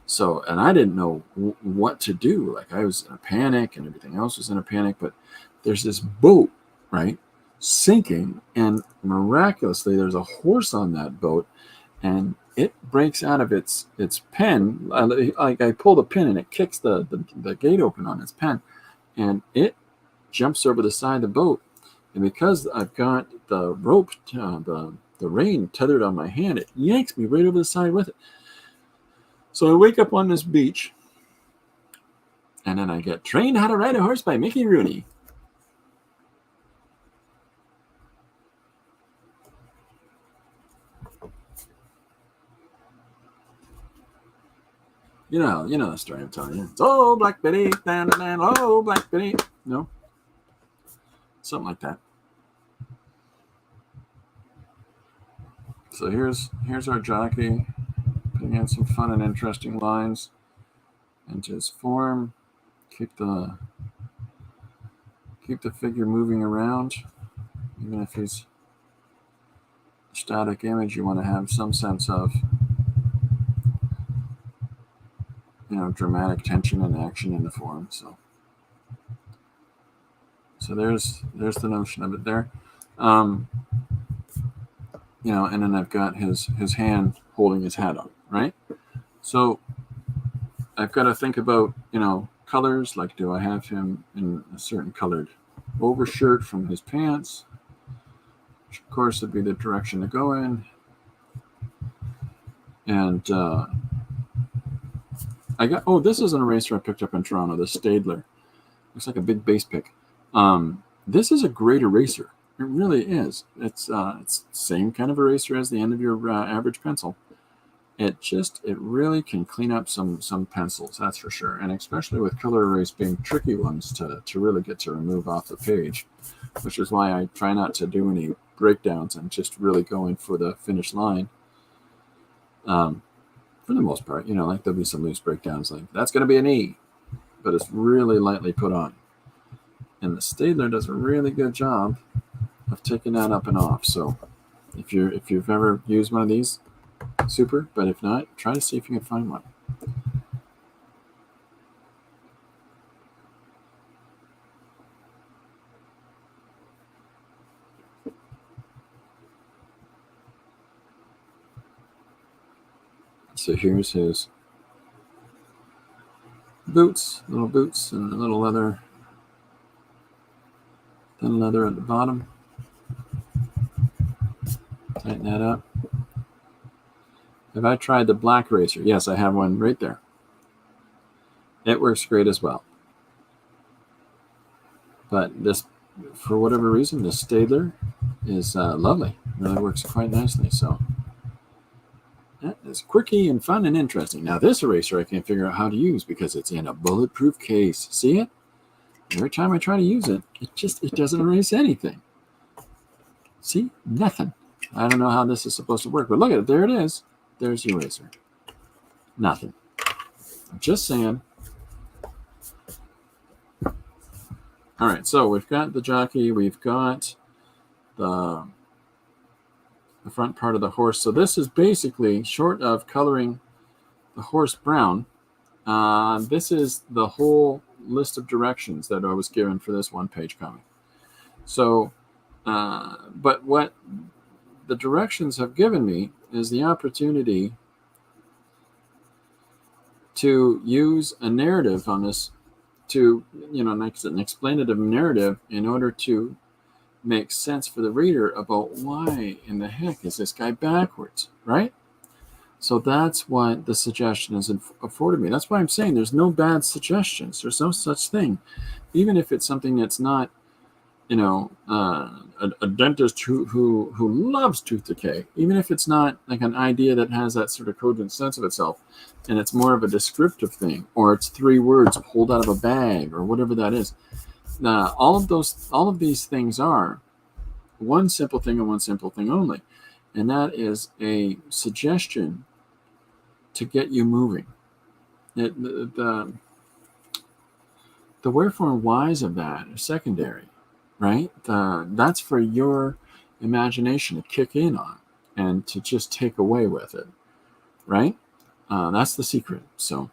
So, and I didn't know what to do. Like, I was in a panic, and everything else was in a panic, but there's this boat, right, sinking, and miraculously there's a horse on that boat, and it breaks out of its pen. Like, I pull the pin, and it kicks the gate open on its pen, and it jumps over the side of the boat. And because I've got the rope, the rein tethered on my hand, it yanks me right over the side with it. So I wake up on this beach, and then I get trained how to ride a horse by Mickey Rooney. You know the story I'm telling you. It's, oh, Black Betty, dan, dan, dan, oh, Black Betty. No? Something like that. So here's our jockey putting in some fun and interesting lines into his form. Keep the figure moving around, even if he's a static image. You want to have some sense of dramatic tension and action in the form. So there's the notion of it there. And then I've got his hand holding his hat up, right? So I've got to think about, colors. Like, do I have him in a certain colored overshirt from his pants? Which, of course, would be the direction to go in. And this is an eraser I picked up in Toronto, the Staedtler. Looks like a big base pick. This is a great eraser. It really is. It's the same kind of eraser as the end of your average pencil. It really can clean up some pencils, that's for sure. And especially with color erase being tricky ones to really get to remove off the page, which is why I try not to do any breakdowns and just really going for the finish line. For the most part, like there'll be some loose breakdowns, like that's going to be an E, but it's really lightly put on. And the Staedtler does a really good job of taking that up and off. So if you've ever used one of these, super. But if not, try to see if you can find one. So here's his boots, little boots, and a little leather, thin leather at the bottom. Tighten that up. Have I tried the black eraser? Yes, I have one right there. It works great as well. But this, for whatever reason, the Staedtler is lovely. It really works quite nicely. So that is quirky and fun and interesting. Now this eraser I can't figure out how to use because it's in a bulletproof case. See it? Every time I try to use it, it doesn't erase anything. See? Nothing. I don't know how this is supposed to work, but look at it. There it is. There's the eraser. Nothing. I'm just saying. All right, so we've got the jockey. We've got the front part of the horse. So this is basically, short of coloring the horse brown, this is the whole list of directions that I was given for this one-page comic. So, but what the directions have given me is the opportunity to use a narrative on this, to, like an explanative narrative in order to makes sense for the reader about why in the heck is this guy backwards, right? So that's what the suggestion has afforded me. That's why I'm saying there's no bad suggestions. There's no such thing. Even if it's something that's not, a dentist who loves tooth decay, even if it's not like an idea that has that sort of cogent sense of itself, and it's more of a descriptive thing, or it's 3 words pulled out of a bag, or whatever that is. All of these things are one simple thing and one simple thing only, and that is a suggestion to get you moving. The wherefore and whys of that are secondary, right? That's for your imagination to kick in on and to just take away with it, right? That's the secret. So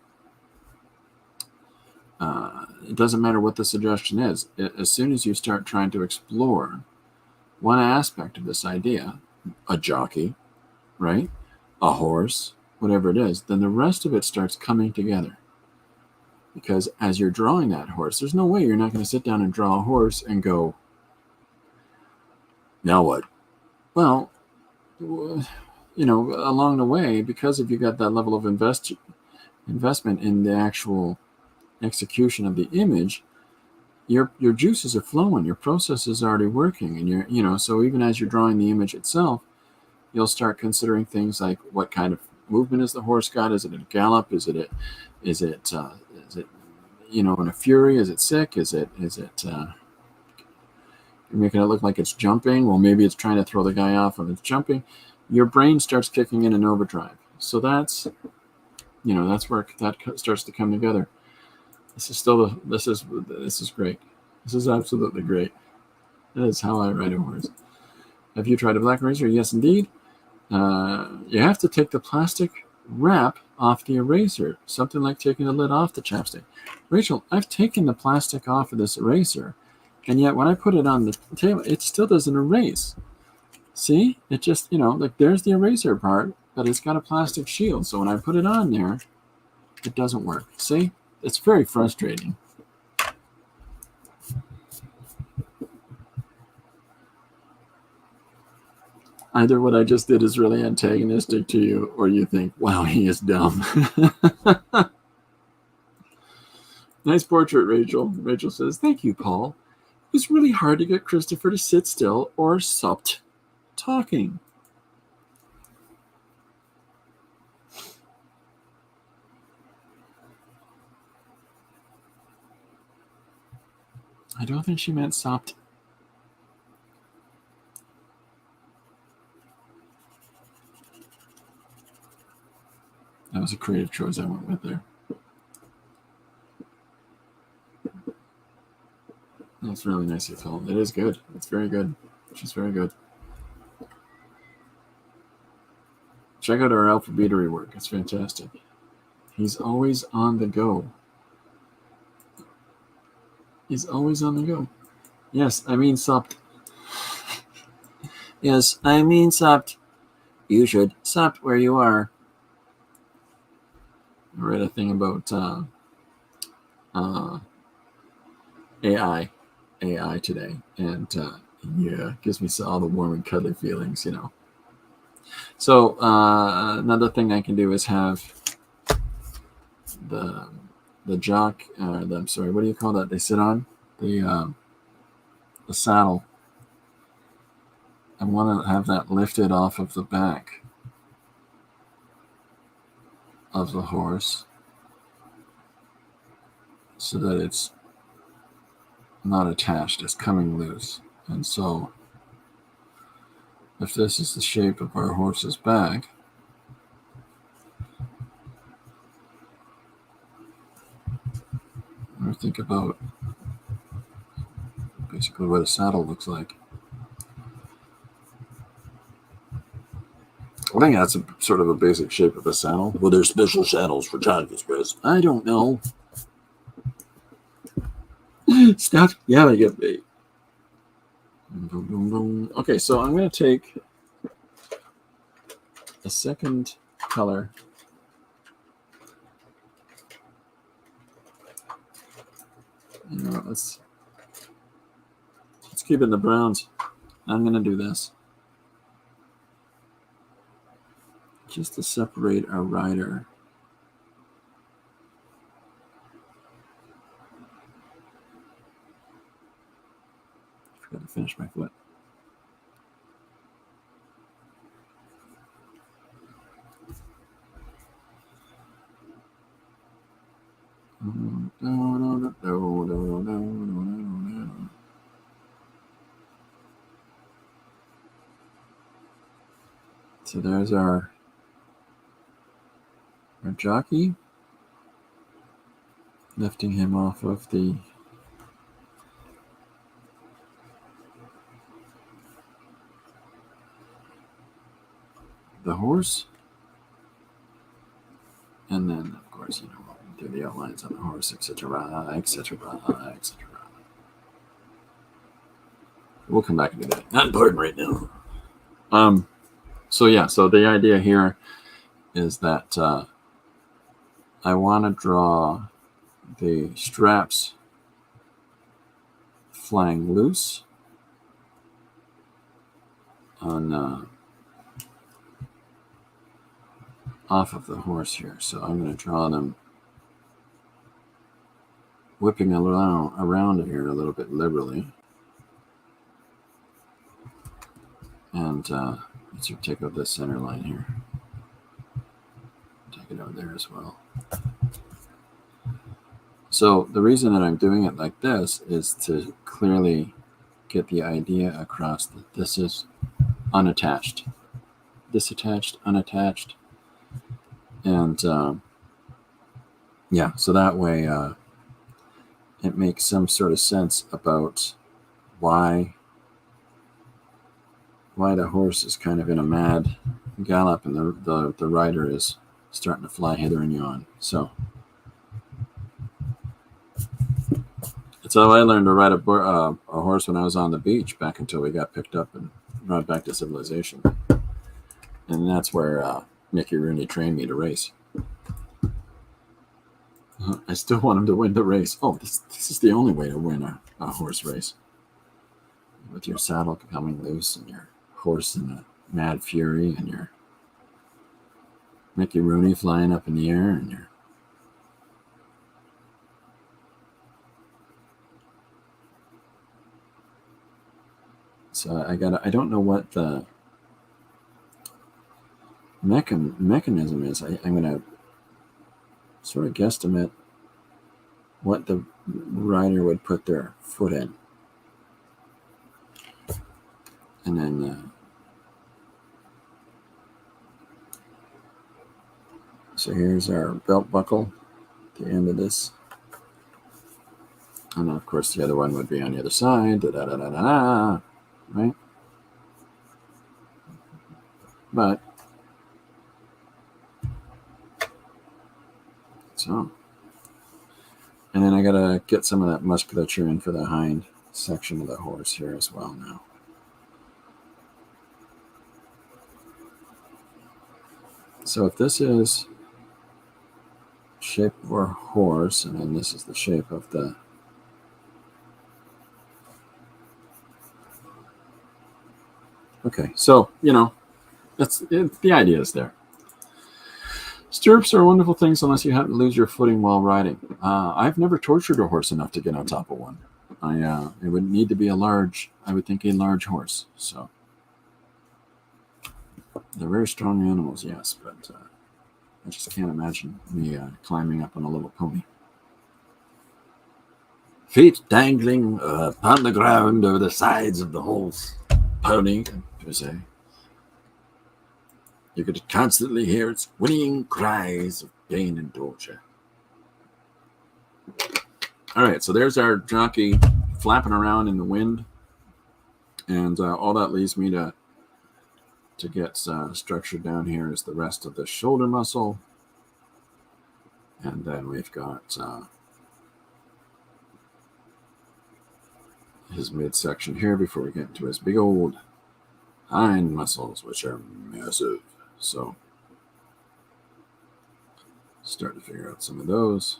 it doesn't matter what the suggestion is. As soon as you start trying to explore one aspect of this idea, a jockey, right? A horse, whatever it is, then the rest of it starts coming together. Because as you're drawing that horse, there's no way you're not going to sit down and draw a horse and go, now what? Well, along the way, because if you got that level of investment in the actual execution of the image, your juices are flowing, your process is already working, and so even as you're drawing the image itself, you'll start considering things like what kind of movement is the horse got? Is it a gallop? Is it in a fury? Is it sick? Is it making it look like it's jumping? Well, maybe it's trying to throw the guy off of its jumping. Your brain starts kicking in an overdrive. So that's where that starts to come together. This is great. This is absolutely great. That is how I ride a horse. Have you tried a black eraser? Yes, indeed. You have to take the plastic wrap off the eraser. Something like taking the lid off the chapstick. Rachel, I've taken the plastic off of this eraser, and yet when I put it on the table, it still doesn't erase. See? It just, there's the eraser part, but it's got a plastic shield. So when I put it on there, it doesn't work. See? It's very frustrating. Either what I just did is really antagonistic to you, or you think, wow, he is dumb. Nice portrait, Rachel. Rachel says, thank you, Paul. It was really hard to get Christopher to sit still or stop talking. I don't think she meant stopped. That was a creative choice I went with there. That's really nice of Phil. It is good. It's very good. She's very good. Check out our alphabetery work. It's fantastic. He's always on the go. He's always on the go. Yes, I mean stopped. Yes, I mean stopped. You should stop where you are. I read a thing about AI today, and it gives me all the warm and cuddly feelings, So another thing I can do is have the jock. I'm sorry, what do you call that? They sit on the saddle. I want to have that lifted off of the back of the horse so that it's not attached, it's coming loose. And so if this is the shape of our horse's back, I think about basically what a saddle looks like. I think that's a sort of a basic shape of a saddle. Well, there's special saddles for jockeys, Chris. I don't know. Stop yelling at me. Okay, so I'm going to take a second color. Let's Let's keep it in the browns. I'm going to do this. Just to separate our rider. Forgot to finish my foot. So there's our jockey, lifting him off of the horse, and then of course do the outlines on the horse, etc., etc., etc. We'll come back and do that. Not important right now. So yeah, so the idea here is that I want to draw the straps flying loose on off of the horse here. So I'm going to draw them whipping around here a little bit liberally. And let's take out this center line here. Take it out there as well. So the reason that I'm doing it like this is to clearly get the idea across that this is unattached, disattached, unattached. And yeah, so that way it makes some sort of sense about why the horse is kind of in a mad gallop and the rider is starting to fly hither and yon. So that's how I learned to ride a horse when I was on the beach back until we got picked up and brought back to civilization. And that's where Mickey Rooney trained me to race. I still want him to win the race. Oh, this is the only way to win a horse race. With your saddle coming loose and your horse in a mad fury and your Mickey Rooney flying up in the air and your so I don't know what the mechanism is. I'm going to sort of guesstimate what the rider would put their foot in. And then so here's our belt buckle at the end of this. And then of course the other one would be on the other side. Right? But so, and then I gotta get some of that musculature in for the hind section of the horse here as well now. So if this is shape of our horse, and then this is the shape of the okay, so that's it, the idea is there. Stirrups are wonderful things unless you happen to lose your footing while riding. I've never tortured a horse enough to get on top of one. It would need to be a large horse. So they're very strong animals, yes, but I just can't imagine me climbing up on a little pony. Feet dangling upon the ground over the sides of the horse pony, per se. You could constantly hear its whinnying cries of pain and torture. All right, so there's our jockey flapping around in the wind. And all that leaves me to get structured down here is the rest of the shoulder muscle. And then we've got his midsection here before we get into his big old hind muscles, which are massive. So start to figure out some of those.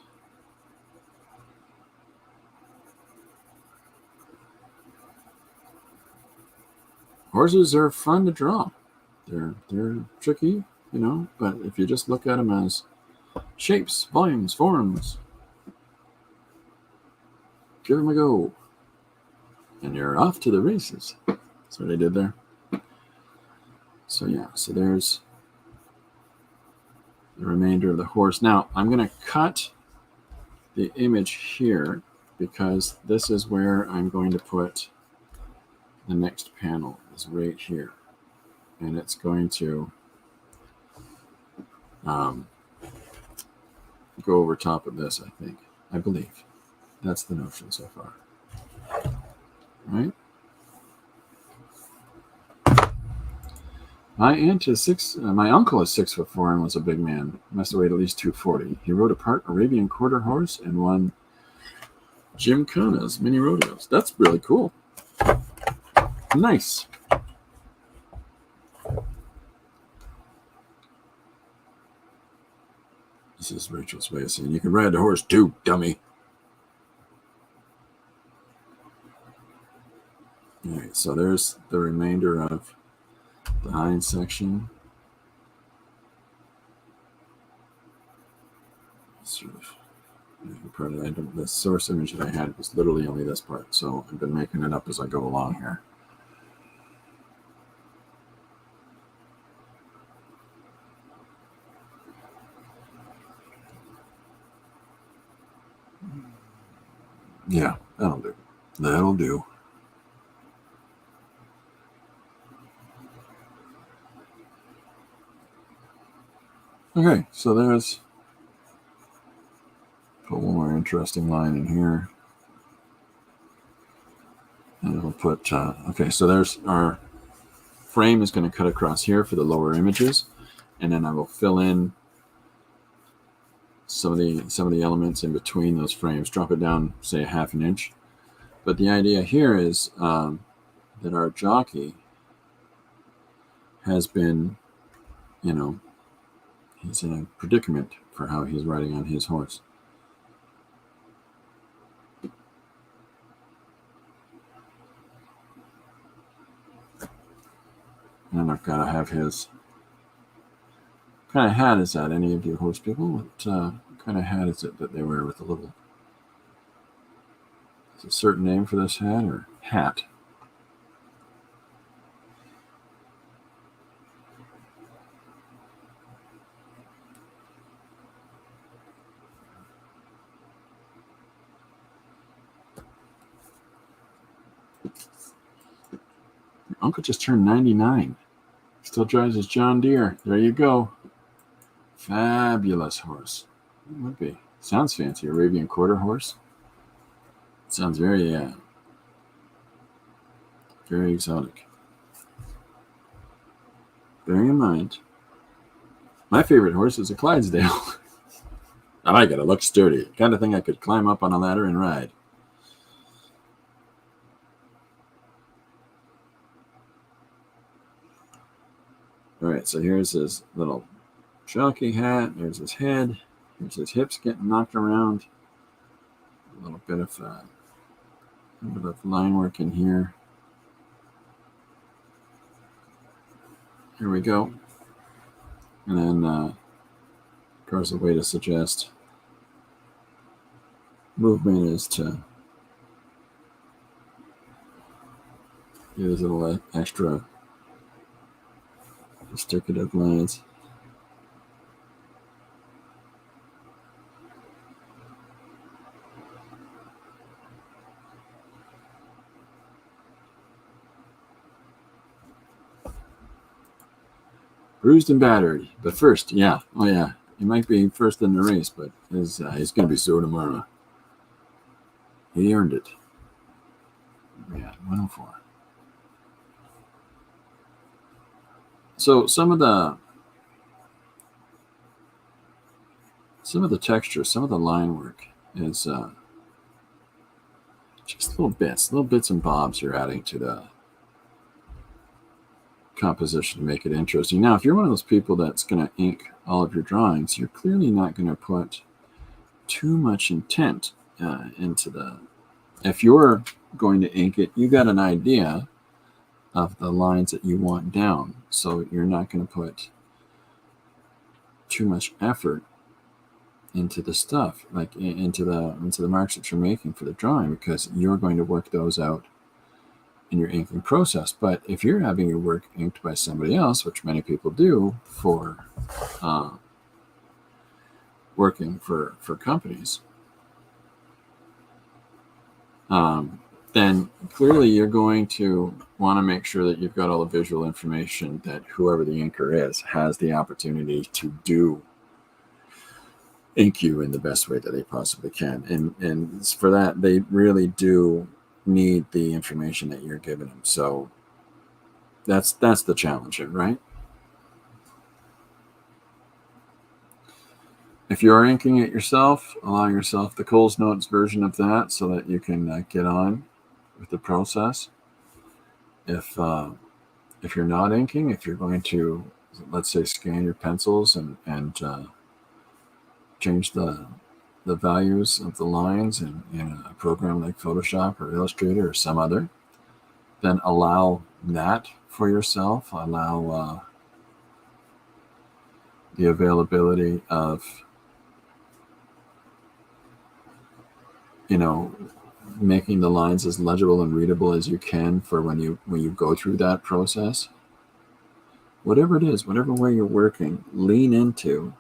Horses are fun to draw. They're tricky, but if you just look at them as shapes, volumes, forms, give them a go, and you're off to the races. That's what I did there. So yeah, so there's the remainder of the horse. Now I'm going to cut the image here because this is where I'm going to put the next panel, is right here. And it's going to go over top of this, I believe. That's the notion so far. Right? My aunt is my uncle is 6'4" and was a big man. Must have weighed at least 240. He rode a part Arabian quarter horse and won Gymkhana's mini rodeos. That's really cool. Nice. This is Rachel's way of saying, you can ride the horse too, dummy. All right, so there's the remainder of the hind section. Sort of part of that. The source image that I had was literally only this part, so I've been making it up as I go along here. Yeah, that'll do. That'll do. Okay, so there's, put one more interesting line in here. And it'll put, okay, so there's our frame is going to cut across here for the lower images. And then I will fill in some of the elements in between those frames, drop it down, say, 1/2 inch. But the idea here is that our jockey has been, he's in a predicament for how he's riding on his horse. And I've got to have his, what kind of hat is that? Any of you horse people? What kind of hat is it that they wear with the little, is a certain name for this hat or hat? Uncle just turned 99. Still drives his John Deere. There you go. Fabulous horse. It would be. Sounds fancy. Arabian quarter horse. Sounds very, very exotic. Bearing in mind, my favorite horse is a Clydesdale. I like it. It looks sturdy. Kind of thing I could climb up on a ladder and ride. All right, so here's his little jockey hat. There's his head. Here's his hips getting knocked around. A little bit of line work in here. Here we go. And then, of course, a way to suggest movement is to use a little extra gesticular lines. Bruised and battered, but first, yeah. Oh, yeah. He might be first in the race, but he's going to be sore tomorrow. He earned it. Yeah, 104. So some of the texture, some of the line work is just little bits and bobs you're adding to the composition to make it interesting. Now, if you're one of those people that's going to ink all of your drawings, you're clearly not going to put too much intent into the. If you're going to ink it, you got an idea of the lines that you want down. So you're not going to put too much effort into the stuff, like into the marks that you're making for the drawing, because you're going to work those out in your inking process. But if you're having your work inked by somebody else, which many people do for working for companies, then clearly you're going to want to make sure that you've got all the visual information that whoever the inker is has the opportunity to do ink you in the best way that they possibly can. And for that, they really do need the information that you're giving them. So that's the challenge, right? If you're inking it yourself, allow yourself the Coles Notes version of that so that you can get on with the process. If you're not inking, if you're going to, let's say, scan your pencils and change the values of the lines in a program like Photoshop or Illustrator or some other, then allow that for yourself. Allow the availability of, making the lines as legible and readable as you can for when you go through that process. Whatever it is, whatever way you're working, lean into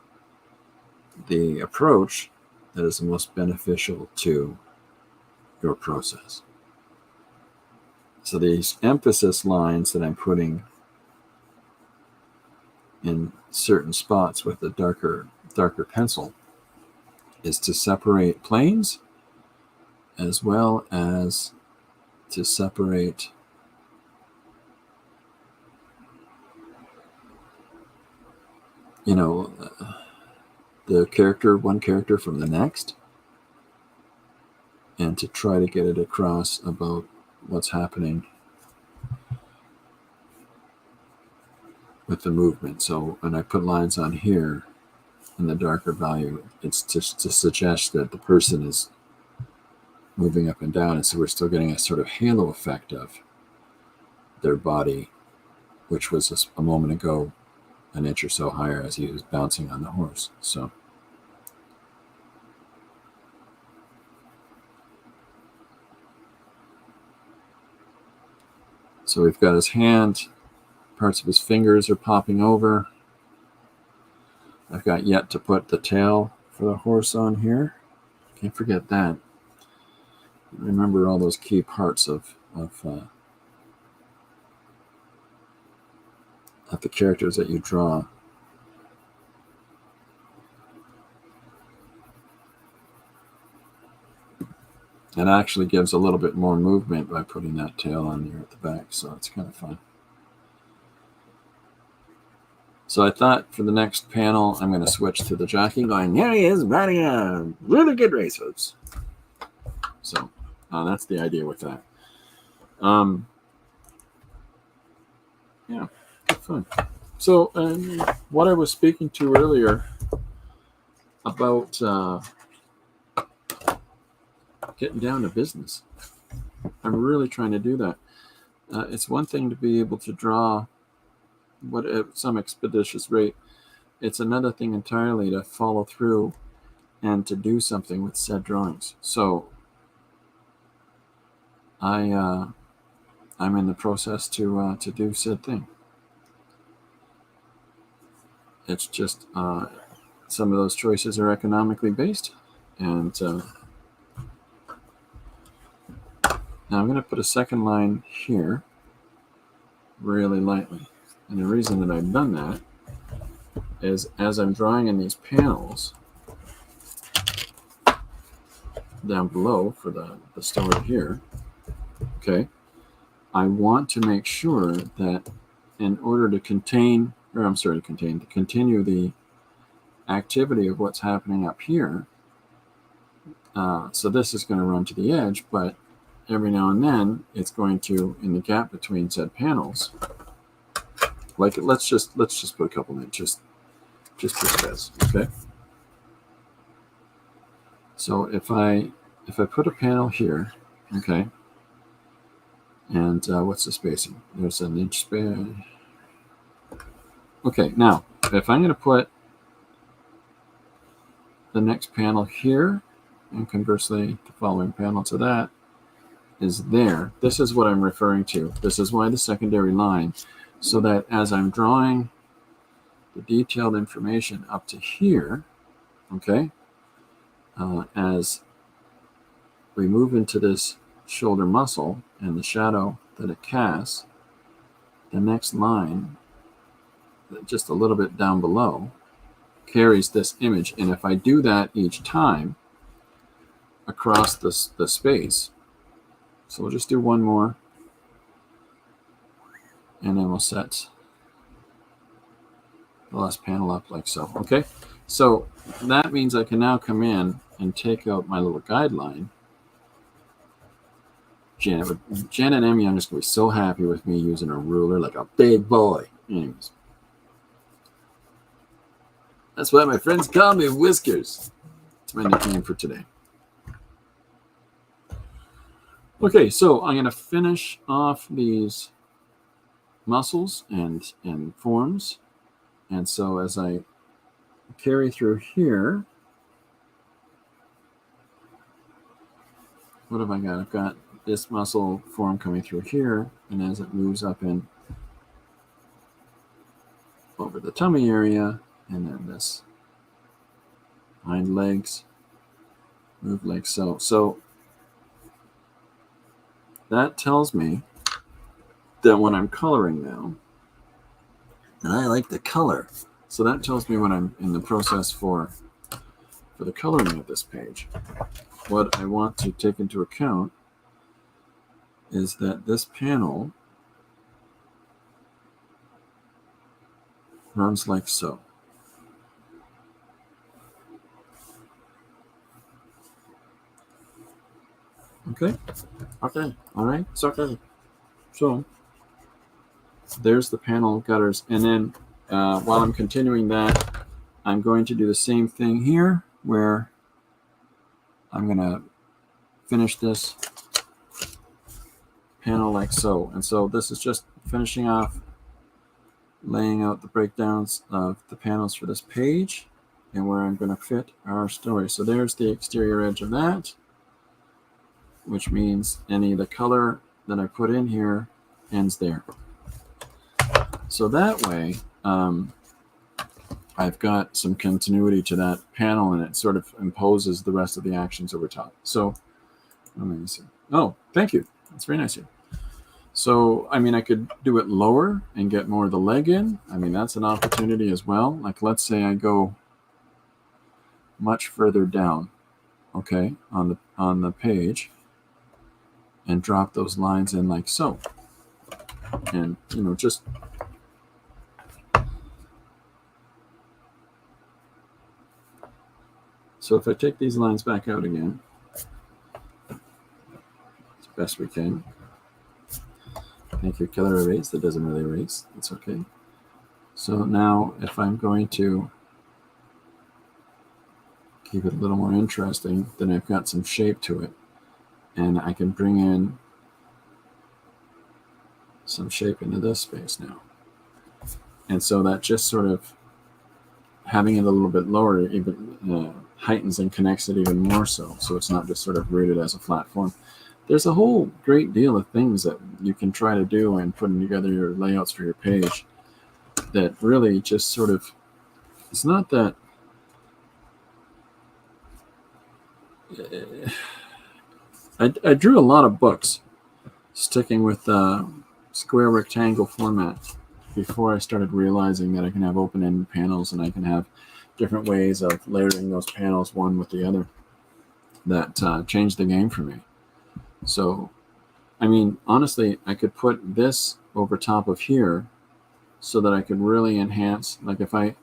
the approach that is the most beneficial to your process. So these emphasis lines that I'm putting in certain spots with a darker pencil is to separate planes as well as to separate one character from the next, and to try to get it across about what's happening with the movement. So when I put lines on here in the darker value, it's just to suggest that the person is moving up and down, and so we're still getting a sort of halo effect of their body, which was just a moment ago an inch or so higher as he was bouncing on the horse. So we've got his hand, parts of his fingers are popping over. I've got yet to put the tail for the horse on here. Can't forget that. Remember all those key parts of the characters that you draw. It actually gives a little bit more movement by putting that tail on here at the back, so it's kind of fun. So I thought for the next panel, I'm going to switch to the jockey going, here he is riding a really good racehorse. So that's the idea with that. Yeah, good fun. So what I was speaking to earlier about getting down to business, I'm really trying to do that. It's one thing to be able to draw at some expeditious rate. It's another thing entirely to follow through and to do something with said drawings. So I'm in the process to do said thing. It's just some of those choices are economically based, and now I'm going to put a second line here really lightly. And the reason that I've done that is as I'm drawing in these panels down below for the story here, okay, I want to make sure that in order to continue the activity of what's happening up here, so this is going to run to the edge, but every now and then it's going to, in the gap between said panels, like let's just put a couple in, just this, okay? So if I put a panel here, okay, And what's the spacing? There's an inch span. Okay, now if I'm going to put the next panel here, and conversely the following panel to that is there, this is what I'm referring to. This is why the secondary line, so that as I'm drawing the detailed information up to here, okay, as we move into this shoulder muscle and the shadow that it casts, the next line, just a little bit down below, carries this image. And if I do that each time across the space, so we'll just do one more, and then we'll set the last panel up like so. Okay, so that means I can now come in and take out my little guideline. Jen and Emmy are just going to be so happy with me using a ruler like a big boy. Anyways, that's why my friends call me Whiskers. It's my nickname for today. Okay, so I'm going to finish off these muscles and forms. And so as I carry through here, what have I got? I've got this muscle form coming through here, and as it moves up in over the tummy area, and then this hind legs move like so. So that tells me that when I'm coloring now, and I like the color, so that tells me when I'm in the process for the coloring of this page, what I want to take into account is that this panel runs like so. Okay, all right, it's okay. So there's the panel gutters, and then while I'm continuing that, I'm going to do the same thing here, where I'm going to finish this panel like so. And so this is just finishing off laying out the breakdowns of the panels for this page and where I'm going to fit our story. So there's the exterior edge of that, which means any of the color that I put in here ends there. So that way, I've got some continuity to that panel, and it sort of imposes the rest of the actions over top. So, oh, thank you. That's very nice of you. So, I mean, I could do it lower and get more of the leg in. I mean, that's an opportunity as well. Like, let's say I go much further down, okay, on the page, and drop those lines in like so. And, you know, just so if I take these lines back out again, as best we can. Thank you, Killer Erase. That doesn't really erase. It's okay. So now if I'm going to keep it a little more interesting, then I've got some shape to it. And I can bring in some shape into this space now. And so that just sort of having it a little bit lower even heightens and connects it even more so. So it's not just sort of rooted as a flat form. There's a whole great deal of things that you can try to do in putting together your layouts for your page that really just sort of, it's not that, I drew a lot of books sticking with square rectangle format before I started realizing that I can have open-ended panels and I can have different ways of layering those panels one with the other that changed the game for me. So, I mean, honestly, I could put this over top of here so that I could really enhance, like if I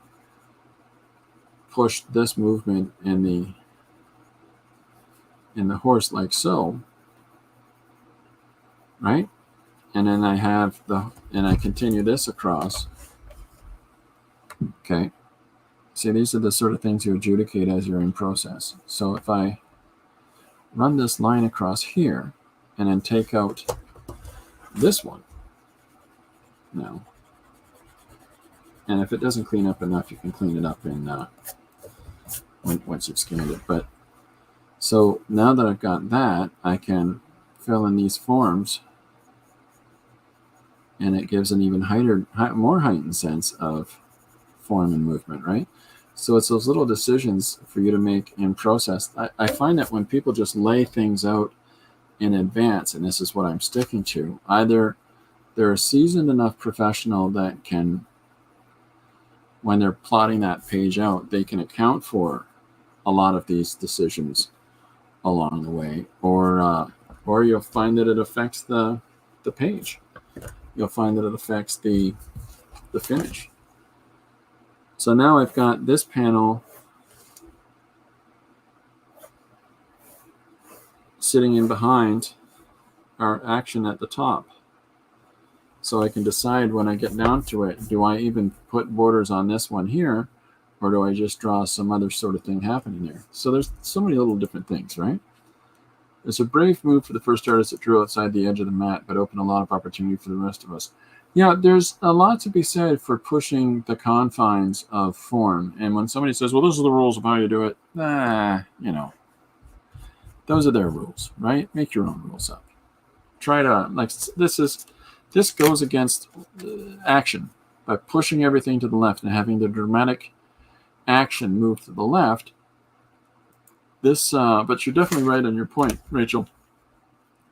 pushed this movement in the horse like so, right? And then I have and I continue this across. Okay. See, these are the sort of things you adjudicate as you're in process. So if I run this line across here and then take out this one now. And if it doesn't clean up enough, you can clean it up in once you've scanned it. But so now that I've got that, I can fill in these forms, and it gives an even more heightened sense of form and movement, right? So it's those little decisions for you to make in process. I find that when people just lay things out in advance, and this is what I'm sticking to, either they're a seasoned enough professional that can, when they're plotting that page out, they can account for a lot of these decisions along the way, or you'll find that it affects the page. You'll find that it affects the finish. So now I've got this panel sitting in behind our action at the top. So I can decide when I get down to it, do I even put borders on this one here, or do I just draw some other sort of thing happening there? So there's so many little different things, right? It's a brave move for the first artist that drew outside the edge of the mat, but opened a lot of opportunity for the rest of us. Yeah, there's a lot to be said for pushing the confines of form. And when somebody says, well, those are the rules of how you do it, those are their rules, right? Make your own rules up. Try to, like, this goes against action by pushing everything to the left and having the dramatic action move to the left. This, but you're definitely right on your point, Rachel.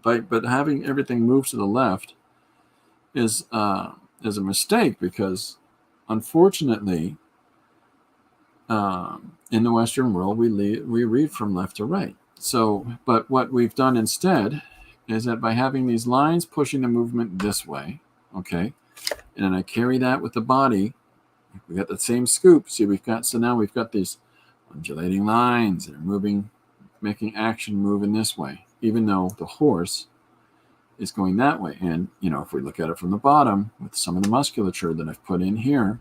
But having everything move to the left is a mistake, because unfortunately, in the Western world, we read from left to right. So, but what we've done instead is that by having these lines pushing the movement this way, okay, and then I carry that with the body, we got the same scoop. See, so now we've got these undulating lines that are moving, making action move in this way, even though the horse is going that way. And, if we look at it from the bottom with some of the musculature that I've put in here,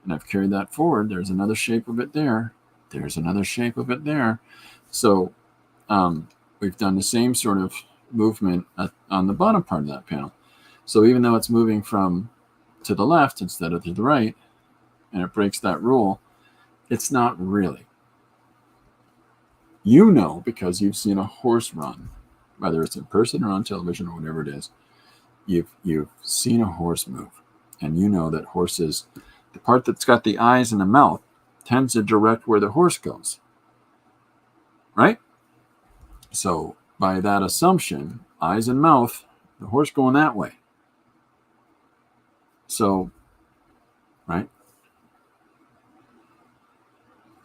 and I've carried that forward, there's another shape of it there. There's another shape of it there. So we've done the same sort of movement on the bottom part of that panel. So even though it's moving from to the left instead of to the right, and it breaks that rule, it's not really. Because you've seen a horse run, whether it's in person or on television or whatever it is, you've seen a horse move, and you know that horses, the part that's got the eyes and the mouth, tends to direct where the horse goes, right? So by that assumption, eyes and mouth, the horse going that way. So, right?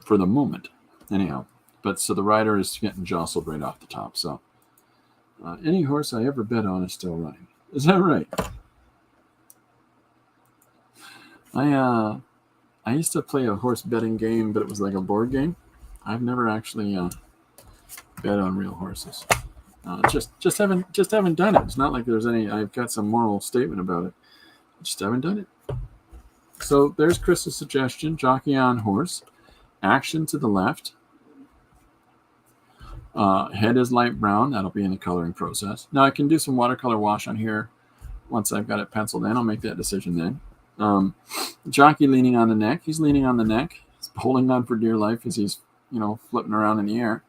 For the moment, anyhow. But so the rider is getting jostled right off the top. So any horse I ever bet on is still running. Is that right? I used to play a horse betting game, but it was like a board game. I've never actually bet on real horses. Just haven't done it. It's not like there's any. I've got some moral statement about it. I just haven't done it. So there's Chris's suggestion: jockey on horse, action to the left. Head is light brown. That'll be in the coloring process. Now I can do some watercolor wash on here once I've got it penciled in. I'll make that decision then. Jockey leaning on the neck. He's leaning on the neck. He's holding on for dear life as he's, flipping around in the air.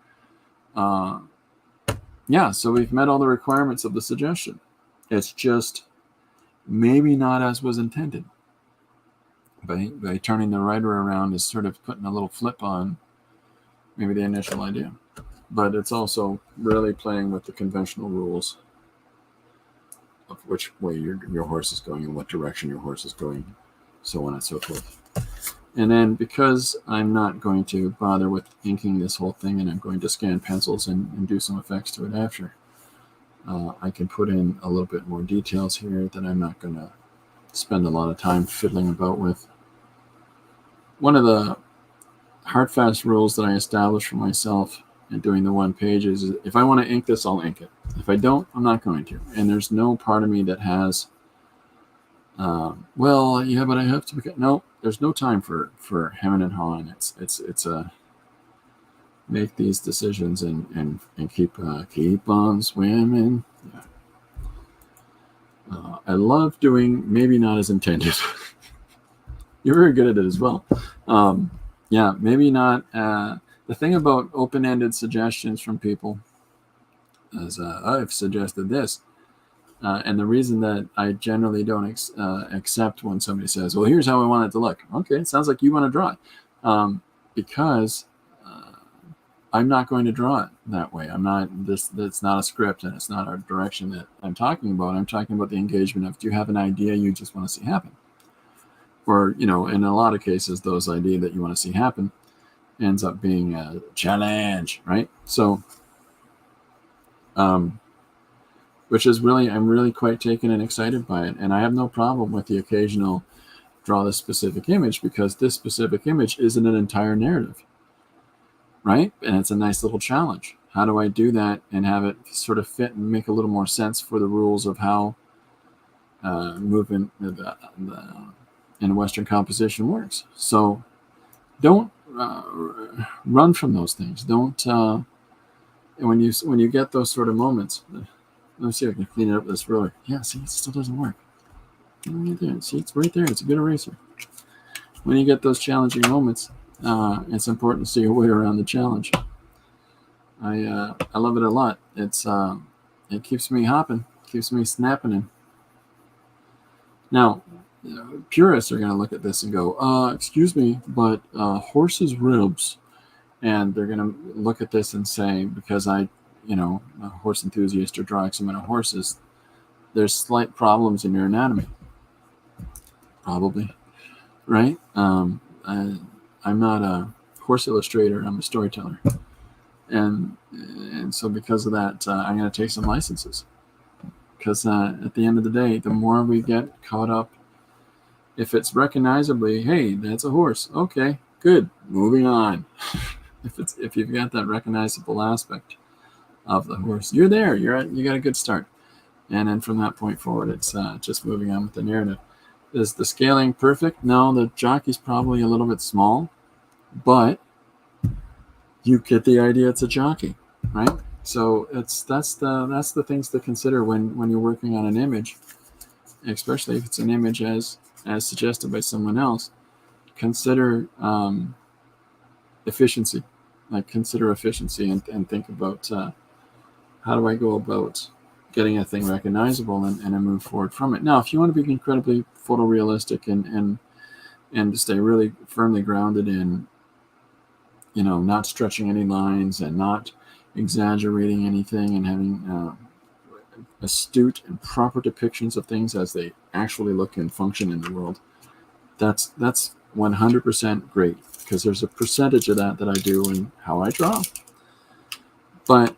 So we've met all the requirements of the suggestion. It's just maybe not as was intended. By turning the rider around is sort of putting a little flip on maybe the initial idea. But it's also really playing with the conventional rules of which way your horse is going and what direction your horse is going, so on and so forth. And then because I'm not going to bother with inking this whole thing, and I'm going to scan pencils and do some effects to it after, I can put in a little bit more details here that I'm not going to spend a lot of time fiddling about with. One of the hard, fast rules that I established for myself in doing the one page is if I want to ink this, I'll ink it. If I don't, I'm not going to. And there's no part of me that has, but I have to. No, there's no time for hemming and hawing. It's make these decisions and keep on swimming. I love doing maybe not as intended. You're very good at it as well. Yeah, maybe not. The thing about open-ended suggestions from people is I've suggested this. And the reason that I generally don't accept when somebody says, well, here's how I want it to look. Okay, it sounds like you want to draw it. Because I'm not going to draw it that way. I'm not that's not a script, and it's not a direction that I'm talking about. I'm talking about the engagement of, do you have an idea you just want to see happen? Or, in a lot of cases, those ideas that you want to see happen ends up being a challenge, right? So, which is really, I'm really quite taken and excited by it. And I have no problem with the occasional draw this specific image, because this specific image isn't an entire narrative, right? And it's a nice little challenge. How do I do that and have it sort of fit and make a little more sense for the rules of how movement in Western composition works? So don't run from those things. Don't when you get those sort of moments. Let me see if I can clean it up with this ruler. Yeah, see, it still doesn't work. Right there. See, it's right there. It's a good eraser. When you get those challenging moments, it's important to see your way around the challenge. I love it a lot. It keeps me hopping, keeps me snapping in. Now, purists are going to look at this and go, excuse me, but horse's ribs. And they're going to look at this and say, because a horse enthusiast or drawing some of horses, there's slight problems in your anatomy. Probably, right? I'm not a horse illustrator. I'm a storyteller. And so because of that, I'm going to take some licenses. Because at the end of the day, the more we get caught up, if it's recognizably, hey, that's a horse. Okay, good. Moving on. If you've got that recognizable aspect of the horse, you're there. You got a good start. And then from that point forward, it's just moving on with the narrative. Is the scaling perfect? No, the jockey's probably a little bit small, but you get the idea. It's a jockey, right? So that's the things to consider when you're working on an image, especially if it's an image as suggested by someone else. Consider efficiency, consider efficiency, and think about how do I go about getting a thing recognizable and move forward from it. Now, if you want to be incredibly photorealistic and to stay really firmly grounded in, not stretching any lines and not exaggerating anything and having astute and proper depictions of things as they actually look and function in the world, that's 100% great, because there's a percentage of that I do in how I draw. But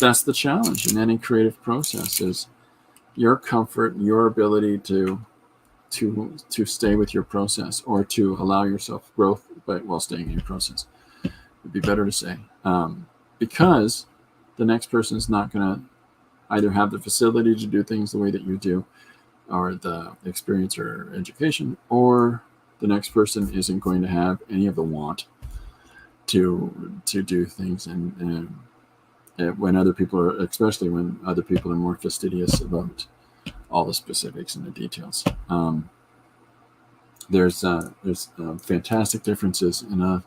that's the challenge in any creative process, is your comfort, your ability to stay with your process, or to allow yourself growth while staying in your process, would be better to say, because the next person is not going to either have the facility to do things the way that you do, or the experience or education, or the next person isn't going to have any of the want to do things, and when other people are, especially when other people are more fastidious about all the specifics and the details. There's fantastic differences in a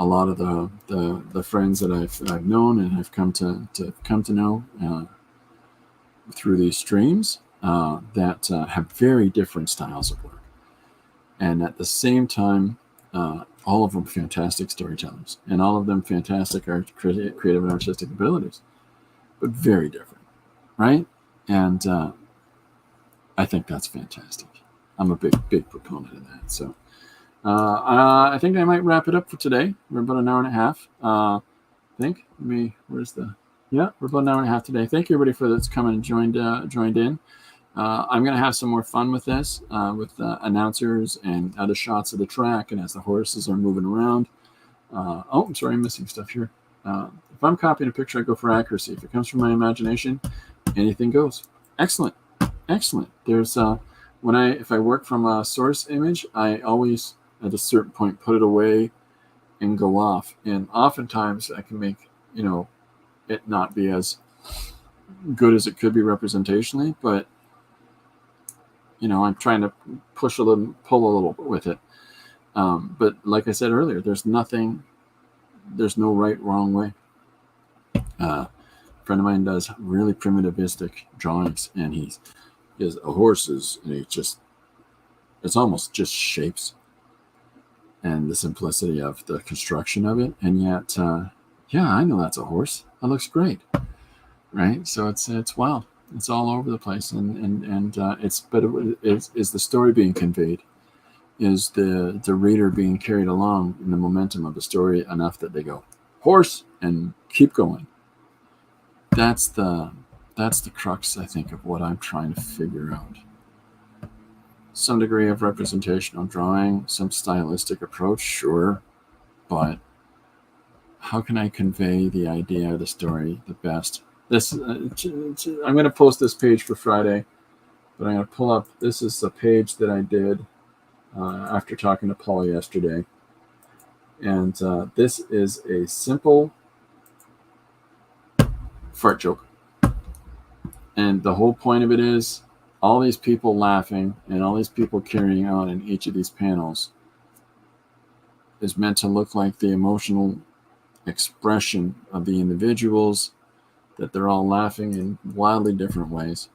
lot of the friends that I've known and have come to know through these streams that have very different styles of work, and at the same time, all of them fantastic storytellers, and all of them fantastic creative and artistic abilities, but very different, right? And I think that's fantastic. I'm a big proponent of that. So I think I might wrap it up for today. We're about an hour and a half. I think. We're about an hour and a half today. Thank you, everybody, that's come and joined in. I'm going to have some more fun with this, with announcers and other shots of the track, and as the horses are moving around. I'm sorry, I'm missing stuff here. If I'm copying a picture, I go for accuracy. If it comes from my imagination, anything goes. Excellent. There's if I work from a source image, I always at a certain point put it away and go off. And oftentimes I can make it not be as good as it could be representationally, but I'm trying to pull a little with it. But like I said earlier, there's no right, wrong way. A friend of mine does really primitivistic drawings, and he has horses, and it's almost just shapes and the simplicity of the construction of it. And yet, I know that's a horse. That looks great, right? So it's wild. It's all over the place, and is the story being conveyed? Is the reader being carried along in the momentum of the story enough that they go horse and keep going? That's the crux, I think, of what I'm trying to figure out. Some degree of representational drawing, some stylistic approach, sure, but how can I convey the idea of the story the best? I'm going to post this page for Friday, but I'm going to pull up. This is a page that I did after talking to Paul yesterday, and this is a simple fart joke, and the whole point of it is all these people laughing and all these people carrying on in each of these panels is meant to look like the emotional expression of the individuals, that they're all laughing in wildly different ways,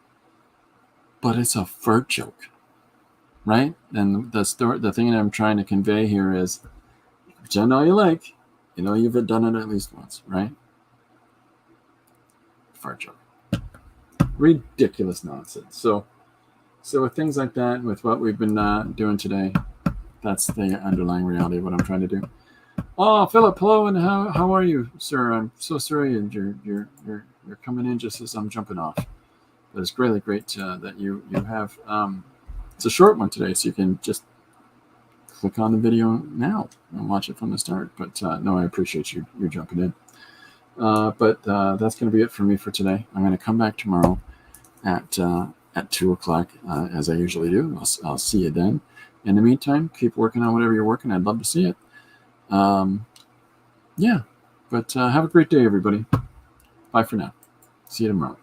but it's a fart joke, right? And the thing that I'm trying to convey here is, pretend all you like, you've done it at least once, right? Fart joke, ridiculous nonsense. So with things like that, with what we've been doing today, that's the underlying reality of what I'm trying to do. Oh, Philip, hello, and how are you, sir? I'm so sorry, and you're coming in just as I'm jumping off. But it's really great that you have. It's a short one today, so you can just click on the video now and watch it from the start. But no, I appreciate you jumping in. But that's going to be it for me for today. I'm going to come back tomorrow at 2:00 as I usually do. I'll see you then. In the meantime, keep working on whatever you're working. I'd love to see it. But have a great day, everybody. Bye for now. See you tomorrow.